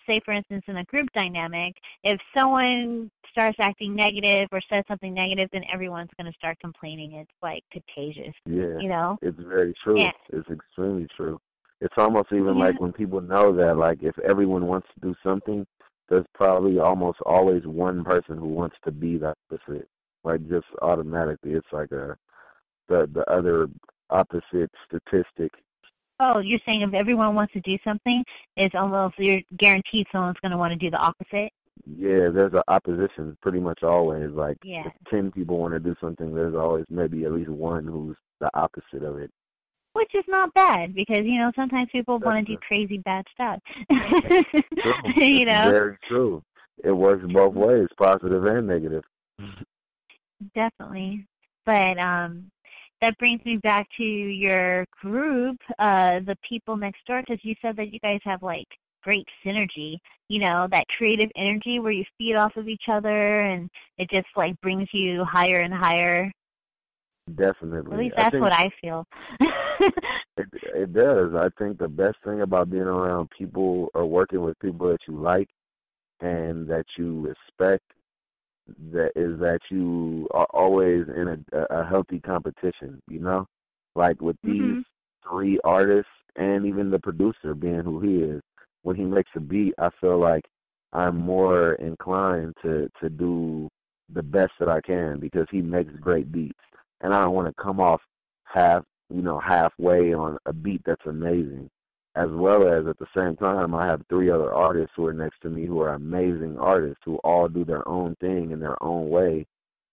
say for instance in a group dynamic, if someone starts acting negative or says something negative, then everyone's going to start complaining. It's like contagious. Yeah, it's very true. Yeah. It's extremely true. It's almost even like when people know that, like if everyone wants to do something, there's probably almost always one person who wants to be the opposite. Like just automatically, it's like the other opposite statistic. Oh, you're saying if everyone wants to do something, it's almost you're guaranteed someone's going to want to do the opposite? Yeah, there's an opposition pretty much always. Like if 10 people want to do something, there's always maybe at least one who's the opposite of it. Which is not bad because, sometimes people want to do crazy bad stuff. Very true. It works both ways, positive and negative. Definitely. But that brings me back to your group, the people next door, because you said that you guys have, like, great synergy, that creative energy where you feed off of each other and it just, like, brings you higher and higher. Definitely. At least that's what I feel. It does. I think the best thing about being around people or working with people that you like and that you respect that you are always in a healthy competition, you know? Like with these 3 artists and even the producer being who he is, when he makes a beat, I feel like I'm more inclined to do the best that I can because he makes great beats. And I don't want to come off halfway on a beat that's amazing. As well as at the same time, I have 3 other artists who are next to me who are amazing artists who all do their own thing in their own way.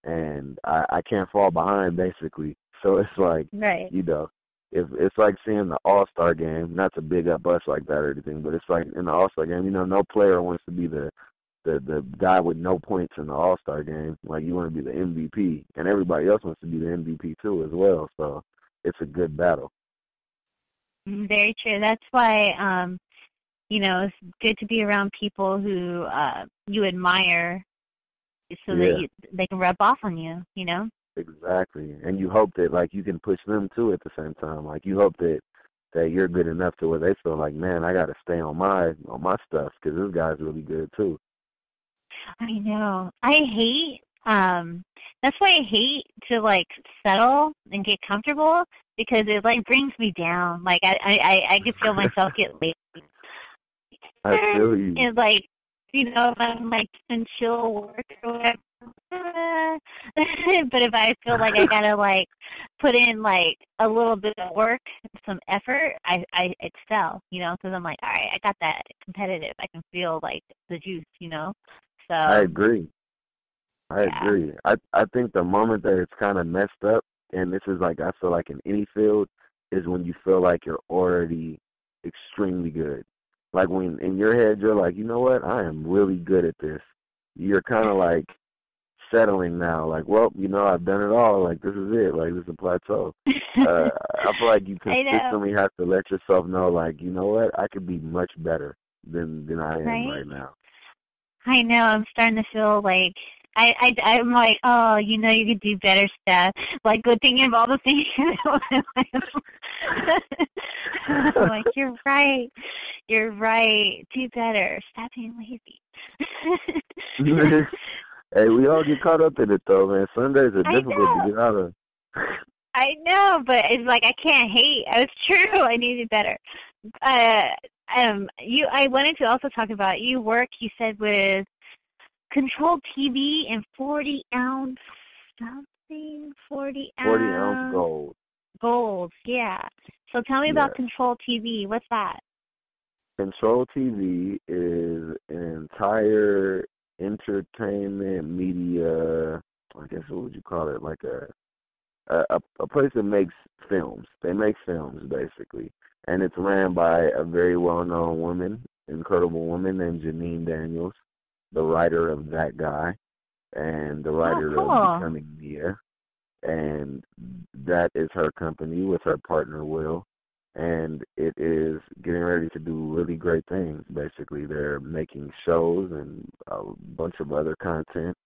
And I can't fall behind, basically. So it's like, you know, if it's like seeing the All-Star game, not to big up us like that or anything, but it's like in the All-Star game, you know, no player wants to be the guy with no points in the All-Star game. Like, you want to be the MVP, and everybody else wants to be the MVP too as well. So it's a good battle. Very true. That's why, you know, it's good to be around people who you admire so that they can rub off on you, you know? Exactly. And you hope that, like, you can push them, too, at the same time. Like, you hope that you're good enough to where they feel like, man, I got to stay on my stuff because this guy's really good, too. I know. I hate, that's why I hate to, like, settle and get comfortable because it, like, brings me down. Like, I can feel myself get lazy. I feel you. And, like, you know, if I'm, like, in chill work or whatever, but if I feel like I gotta, like, put in, like, a little bit of work, some effort, I excel, you know, because I'm like, all right, I got that competitive. I can feel, like, the juice, you know? So I agree. I think the moment that it's kind of messed up, and this is like, I feel like in any field, is when you feel like you're already extremely good. Like when in your head you're like, you know what, I am really good at this. You're kind of like settling now, like, well, you know, I've done it all. Like, this is it. Like, this is a plateau. I feel like you consistently have to let yourself know, like, you know what, I could be much better than I am right now. I know. I'm starting to feel like I'm like, oh, you know, you could do better stuff. Like, good thinking of all the things. I'm like, you're right. You're right. Do better. Stop being lazy. Hey, we all get caught up in it, though, man. Sundays are difficult to get out of. I know, but it's like I can't hate. It's true. I need to be better. I wanted to also talk about you said, with Control TV and 40-ounce something, 40-ounce gold. Gold, yeah. So tell me about Control TV. What's that? Control TV is an entire entertainment media, I guess, what would you call it? Like a place that makes films. They make films, basically. And it's ran by a very well-known woman, incredible woman named Janine Daniels, the writer of That Guy and the writer of Becoming Mia. And that is her company with her partner, Will. And it is getting ready to do really great things, basically. They're making shows and a bunch of other content.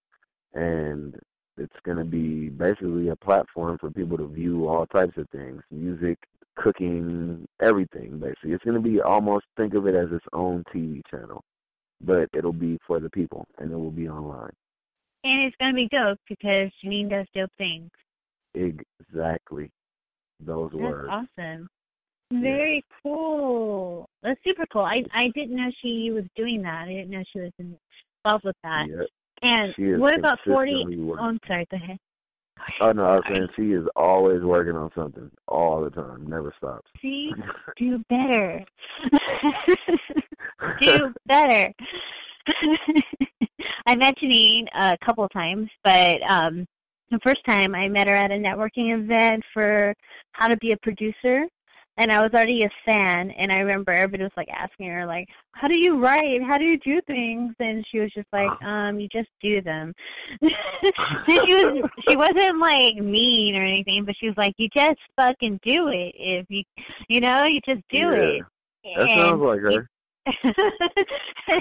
And it's going to be basically a platform for people to view all types of things, music, cooking, everything, basically. It's going to be almost, think of it as its own TV channel, but it'll be for the people, and it will be online. And it's going to be dope because Janine does dope things. Exactly. Those words. That's awesome. Very cool. That's super cool. I didn't know she was doing that. I didn't know she was involved with that. Yep. And what about 40? Oh, I'm sorry. Go ahead. Oh, no, I was saying she is always working on something all the time. Never stops. See? Do better. Do better. I met Janine a couple of times, but the first time I met her at a networking event for how to be a producer. And I was already a fan, and I remember everybody was, like, asking her, like, how do you write? How do you do things? And she was just like, you just do them. She wasn't, like, mean or anything, but she was like, you just fucking do it. If you just do it. That sounds like her.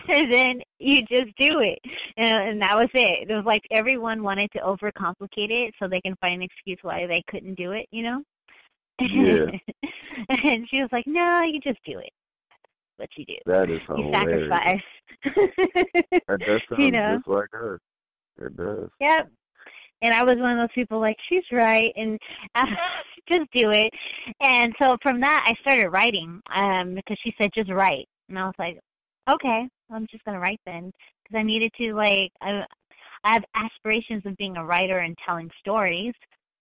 And then you just do it. And that was it. It was like everyone wanted to overcomplicate it so they can find an excuse why they couldn't do it, you know? Yeah. And she was like, no, you just do it. What you do. That is You hilarious. sacrifice. That does sound You know? just like her. It does. Yep. And I was one of those people like, she's right, and just do it. And so from that, I started writing because she said, just write. And I was like, okay, I'm just going to write then. Because I needed to, like, I have aspirations of being a writer and telling stories.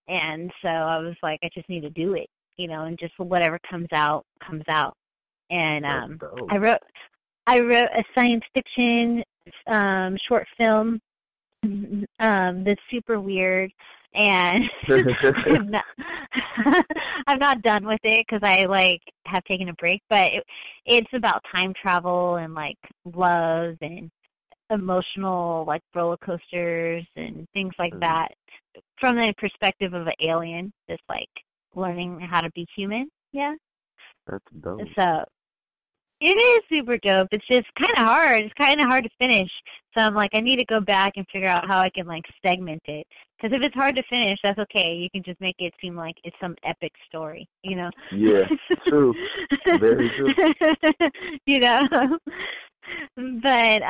And so I was like, I just need to do it, you know, and just whatever comes out, comes out. And I wrote a science fiction short film that's super weird, and I'm not done with it because I like have taken a break. But it's about time travel and like love and emotional like roller coasters and things like that from the perspective of an alien that's like learning how to be human. Yeah. That's dope. So it is super dope. It's just kind of hard. It's kind of hard to finish. So I'm like, I need to go back and figure out how I can like segment it. Because if it's hard to finish, that's okay. You can just make it seem like it's some epic story, you know? Yeah, true. Very true. You know? But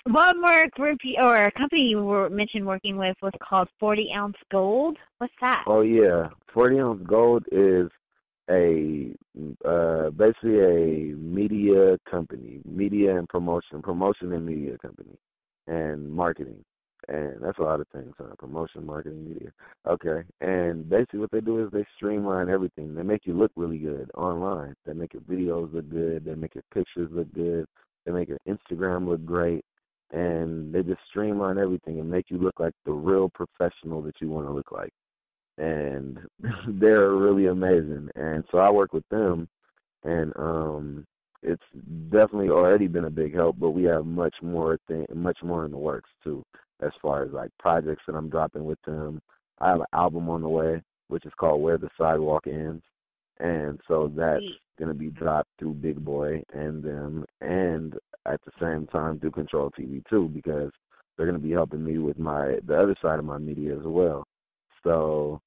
one more group or company you were mentioned working with was called 40 Ounce Gold. What's that? Oh, yeah. 40 Ounce Gold is basically a media company, media and promotion and media company, and marketing, and that's a lot of things, promotion, marketing, media. Okay, and basically what they do is they streamline everything. They make you look really good online. They make your videos look good. They make your pictures look good. They make your Instagram look great, and they just streamline everything and make you look like the real professional that you want to look like. And they're really amazing. And so I work with them, and it's definitely already been a big help, but we have much more in the works too, as far as like projects that I'm dropping with them. I have an album on the way, which is called Where the Sidewalk Ends, and so that's going to be dropped through Big Boy and them, and at the same time through Control TV too, because they're going to be helping me with the other side of my media as well. So,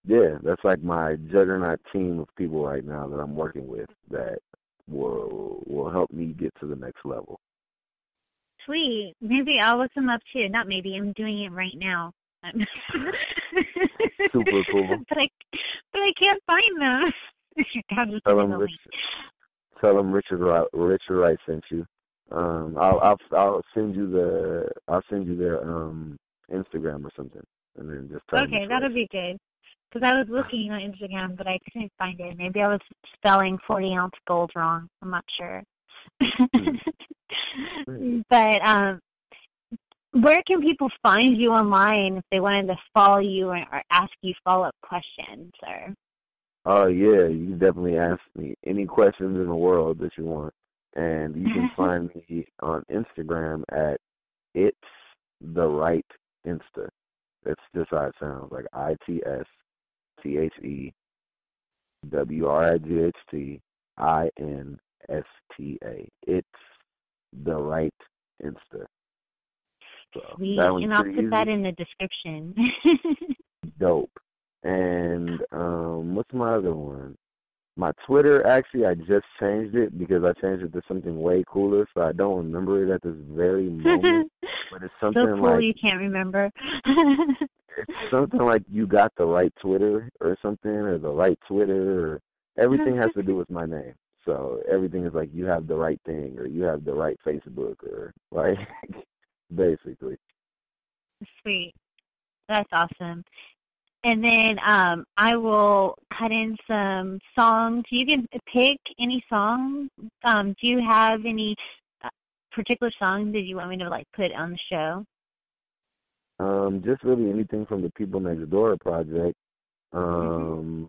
yeah, that's like my juggernaut team of people right now that I'm working with that will help me get to the next level. Sweet. Maybe I'll look them up too. Not maybe. I'm doing it right now. Super cool. But I can't find them. Tell them Richard Wright sent you. I'll send you their Instagram or something, and then just tell them. Okay, that'll be good. Because I was looking on Instagram, but I couldn't find it. Maybe I was spelling 40 Ounce Gold wrong. I'm not sure. But where can people find you online if they wanted to follow you or ask you follow-up questions? Oh, yeah, you can definitely ask me any questions in the world that you want. And you can find me on Instagram at It's the Right Insta. That's just how it sounds, like ITSTHEWRIGHTINSTA. It's the Right Insta. So sweet, and I'll put that in the description. Dope. And what's my other one? My Twitter, actually, I just changed it because I changed it to something way cooler, so I don't remember it at this very moment. But it's something so cool like you can't remember. It's something like you got the right Twitter or something, or the right Twitter, or everything has to do with my name. So everything is like you have the right thing, or you have the right Facebook, or like basically. Sweet. That's awesome. And then I will cut in some songs. You can pick any song. Do you have any particular song that you want me to like put on the show? Just really anything from the People Next Door project. And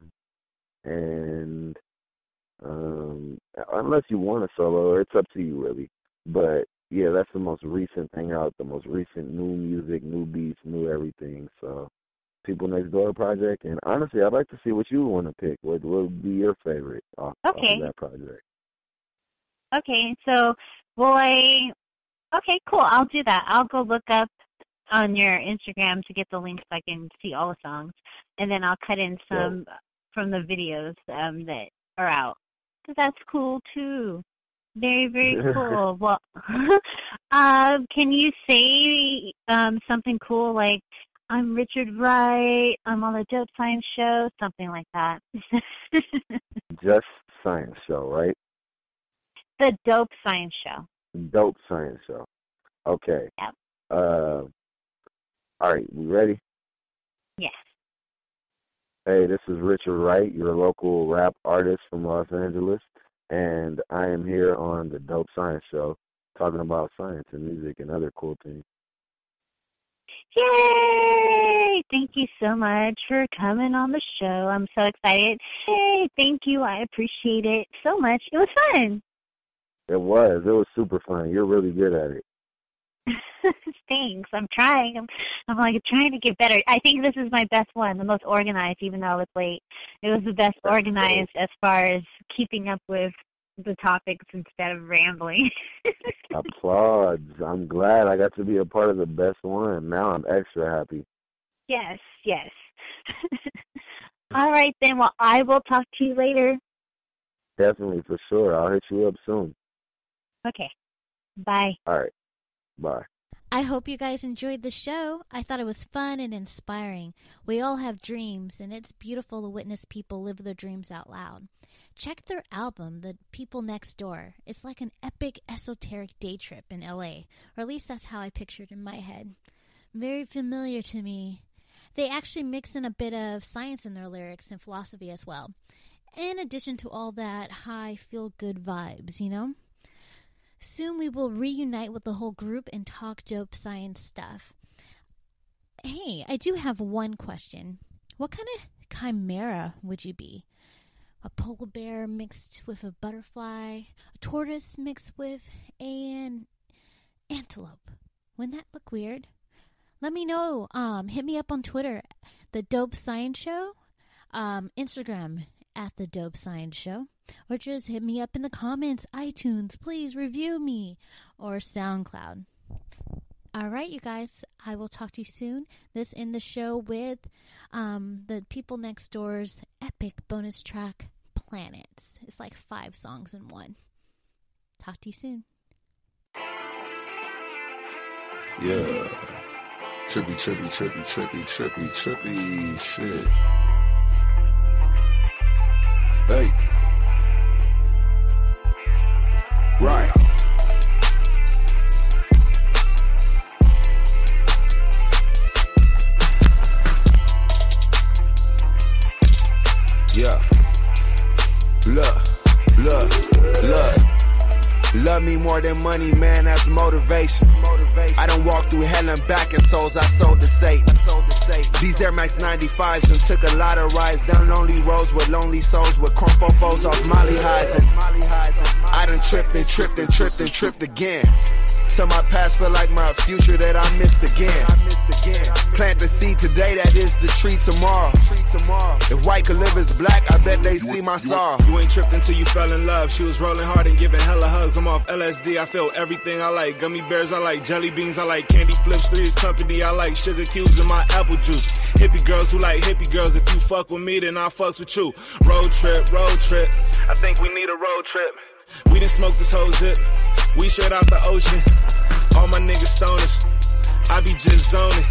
unless you want a solo, it's up to you really. But yeah, that's the most recent thing out, the most recent new music, new beats, new everything. So People Next Door project. And honestly, I'd like to see what you want to pick. What would be your favorite off of that project? Okay, so okay, cool. I'll do that. I'll go look up on your Instagram to get the links so I can see all the songs. And then I'll cut in some from the videos that are out. So that's cool, too. Very, very cool. Well, can you say something cool like, I'm Richard Wright, I'm on the Dope Science Show, something like that? Just Science Show, right? The Dope Science Show. Dope Science Show. Okay. Yep. All right, we ready? Yes. Hey, this is Richard Wright, your local rap artist from Los Angeles, and I am here on the Dope Science Show talking about science and music and other cool things. Yay! Thank you so much for coming on the show. I'm so excited. Hey, thank you. I appreciate it so much. It was fun. It was super fun. You're really good at it. Thanks. I'm trying. I'm like trying to get better. I think this is my best one, the most organized, even though it's late. It was the best organized as far as keeping up with the topics instead of rambling. Applause. I'm glad I got to be a part of the best one. Now I'm extra happy. Yes. All right, then. Well, I will talk to you later. Definitely, for sure. I'll hit you up soon. Okay. Bye. All right. Bye. I hope you guys enjoyed the show. I thought it was fun and inspiring. We all have dreams, and it's beautiful to witness people live their dreams out loud. Check their album, The People Next Door. It's like an epic, esoteric day trip in LA, or at least that's how I pictured it in my head. Very familiar to me. They actually mix in a bit of science in their lyrics and philosophy as well, in addition to all that high, feel-good vibes, you know? Soon we will reunite with the whole group and talk dope science stuff. Hey, I do have one question. What kind of chimera would you be? A polar bear mixed with a butterfly? A tortoise mixed with an antelope? Wouldn't that look weird? Let me know. Hit me up on Twitter, The Dope Science Show. Instagram, at The Dope Science Show. Or just hit me up in the comments, iTunes, please review me, or SoundCloud. All right, you guys, I will talk to you soon. This in the show with the People Next Door's epic bonus track, Planets. It's like 5 songs in one. Talk to you soon. Yeah. Trippy shit. Hey. Right. Yeah. Look. Love me more than money, man, that's motivation. I done walked through hell and back and souls I sold to Satan. These Air Max 95s and took a lot of rides down lonely roads with lonely souls with crumple foes off Molly highs. And I done tripped again. Till my past feel like my future that I missed again. Plant the seed today, that is the tree tomorrow. If white could live as black, I bet they see my sorrow. You ain't tripped until you fell in love. She was rolling hard and giving hella hugs. I'm off LSD, I feel everything I like. Gummy bears, I like jelly beans, I like candy flips. Three's company, I like sugar cubes in my apple juice. Hippie girls who like hippie girls. If you fuck with me, then I fucks with you. Road trip. I think we need a road trip. We done smoked this whole zip. We straight out the ocean. All my niggas stoners. I be just zoning.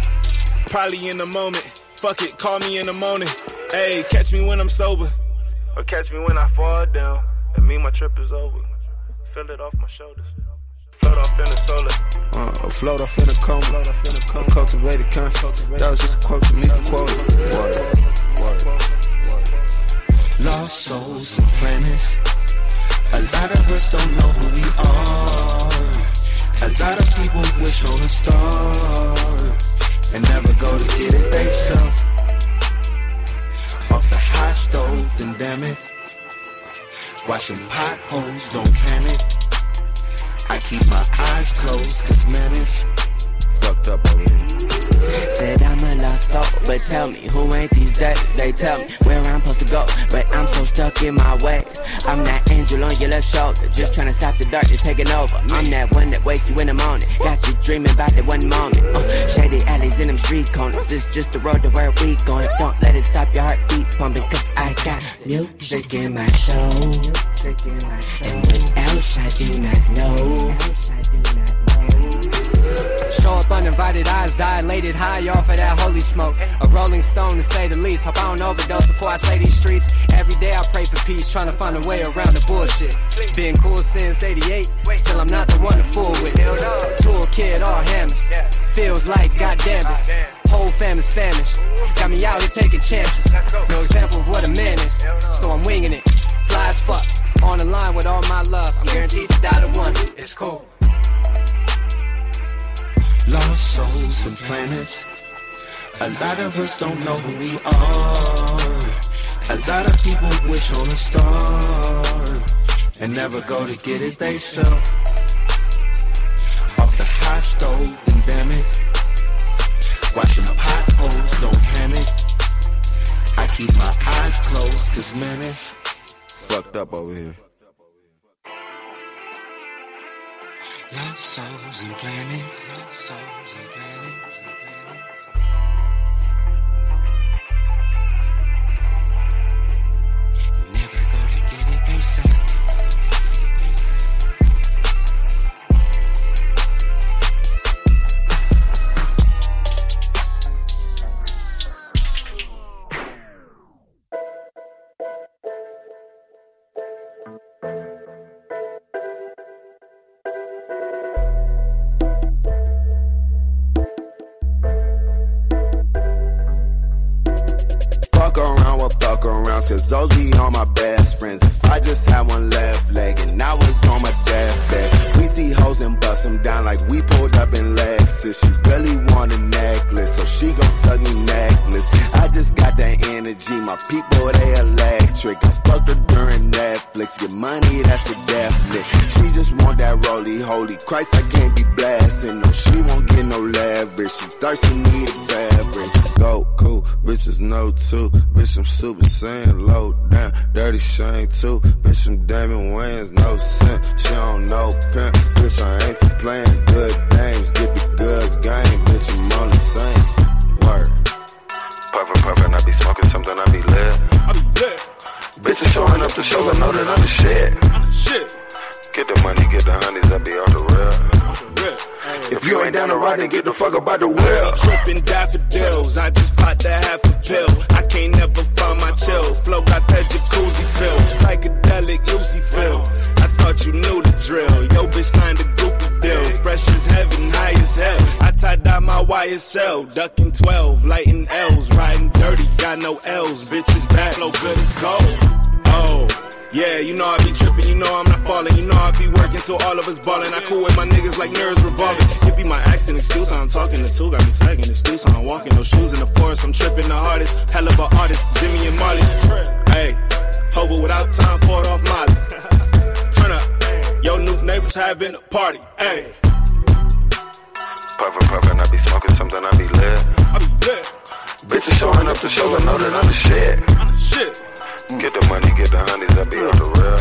Probably in the moment. Fuck it, call me in the morning. Ayy, catch me when I'm sober. Or catch me when I fall down. And me, my trip is over. Feel it off my shoulders. Float off in the solar. Float off in the coma. A cultivated conscience. That was just a quote to me to quote it. Lost souls and planets. A lot of us don't know who we are. A lot of people wish on a star and never go to get it themselves. Off the high stove, then damn it. Watching potholes, don't panic. I keep my eyes closed, cause man, it's fucked up over here. Said I'm a lost soul. But tell me, who ain't these days? They tell me where I'm supposed to go, but I'm so stuck in my ways. I'm that angel on your left shoulder, just trying to stop the darkness taking over. I'm that one that wakes you in the morning, got you dreaming about that one moment. Shady alleys in them street corners, this just the road to where we going. Don't let it stop your heartbeat pumping, cause I got music in my soul, and what else I do not know. Show up uninvited, eyes dilated, high off of that holy smoke. A rolling stone to say the least. Hope I don't overdose before I say these streets. Every day I pray for peace, trying to find a way around the bullshit. Been cool since 88, still I'm not the one to fool with. Toolkit, all hammers. Feels like goddamn it. Whole family's famished. Got me out here taking chances. No example of what a man is, so I'm winging it. Fly as fuck, on the line with all my love. I'm guaranteed to die to one. It's cool. Lost souls and planets. A lot of us don't know who we are. A lot of people wish on a star and never go to get it theyself. Off the hot stove and damn it, watching potholes, don't panic. I keep my eyes closed cause man it's fucked up over here. Love souls and planets, love souls and planets. Never gonna get it, they say. Cause those be all my best friends. I just had one left leg and I was on my deathbed. We see hoes and bust them down like we pulled up in Lexus. She really want a necklace, so she gon' tug me necklace. I just got that energy, my people they electric. I fucked her during Netflix, get money that's a definite. She just want that rollie, holy Christ I can't be blasting. No, she won't get no leverage, she thirsty need a beverage. Go cool, bitches know too, bitch I'm super saiyan, low down, dirty shame too. Bitch I'm Damon Wayans, no sin, she don't know pimp. Bitch I ain't for playing good games, get the good game, bitch I'm on the same. Word. Puffin', I be smoking something, I be lit. Bitches showing up to shows, I know that I'm the shit. Get the money, get the honeys, I be off the real. If you ain't down to ride, then get the fuck up out the wheel. Trippin' daffodils, I just popped a half a pill. I can't never find my chill. Flow got that jacuzzi feel, psychedelic Lucy feel. I thought you knew the drill. Yo, bitch signed a goopy deal. Fresh as heaven, high as hell. I tie-dye my YSL, ducking 12, lighting L's, riding dirty, got no L's. Bitches bad, flow good as gold. Oh. Yeah, you know I be trippin', you know I'm not falling. You know I be working till all of us ballin'. I cool with my niggas like nerves revolving. Hippie my accent, excuse how I'm talking to two. Got me sagging, excuse how I'm walking. No shoes in the forest, I'm trippin' the hardest. Hell of an artist, Jimmy and Marley. Hey, Hova without time, poured off Molly. Turn up, yo new neighbors having a party. Hey. Puffin', I be smoking something, I be lit. Bitches showing up to shows, I know that I'm the shit. Get the money, get the honeys, I be on the real.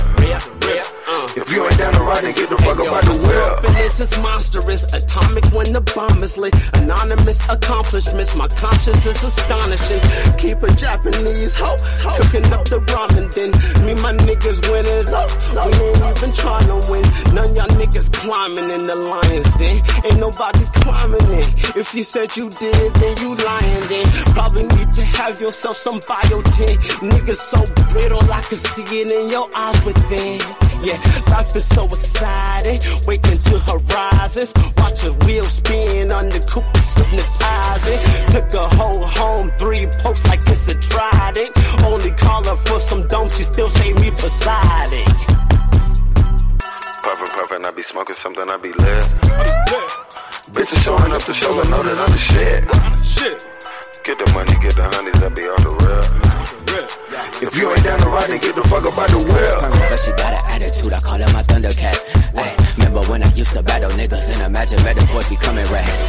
If you ain't down to ride, then get the fuck up out the wheel. Confidence is monstrous, atomic when the bomb is lit. Anonymous accomplishments, my conscience is astonishing. Keep a Japanese hoe, cooking up the ramen, then me my niggas win it up. We ain't even trying to win. None y'all niggas climbing in the lion's den. Ain't nobody climbing in. If you said you did, then you lying then. Probably need to have yourself some biotin. Niggas so brittle, I can see it in your eyes within. Yeah, life is so exciting. Waking to horizons. Watch a wheel spin on the coupe, hypnotizing. Took a whole home, 3 pokes like it's a trident. Only call her for some dome, she still save me beside it. Puffin', I be smoking something, I be lit. Bitches showing up to shows, I know that I'm the shit. Get the money, get the honeys, I be on the real. If you ain't down to ride, then get the fuck up out the wheel. But she got an attitude, I call her my Thundercat. Ay, remember when I used to battle niggas and imagine metaphors becoming racks.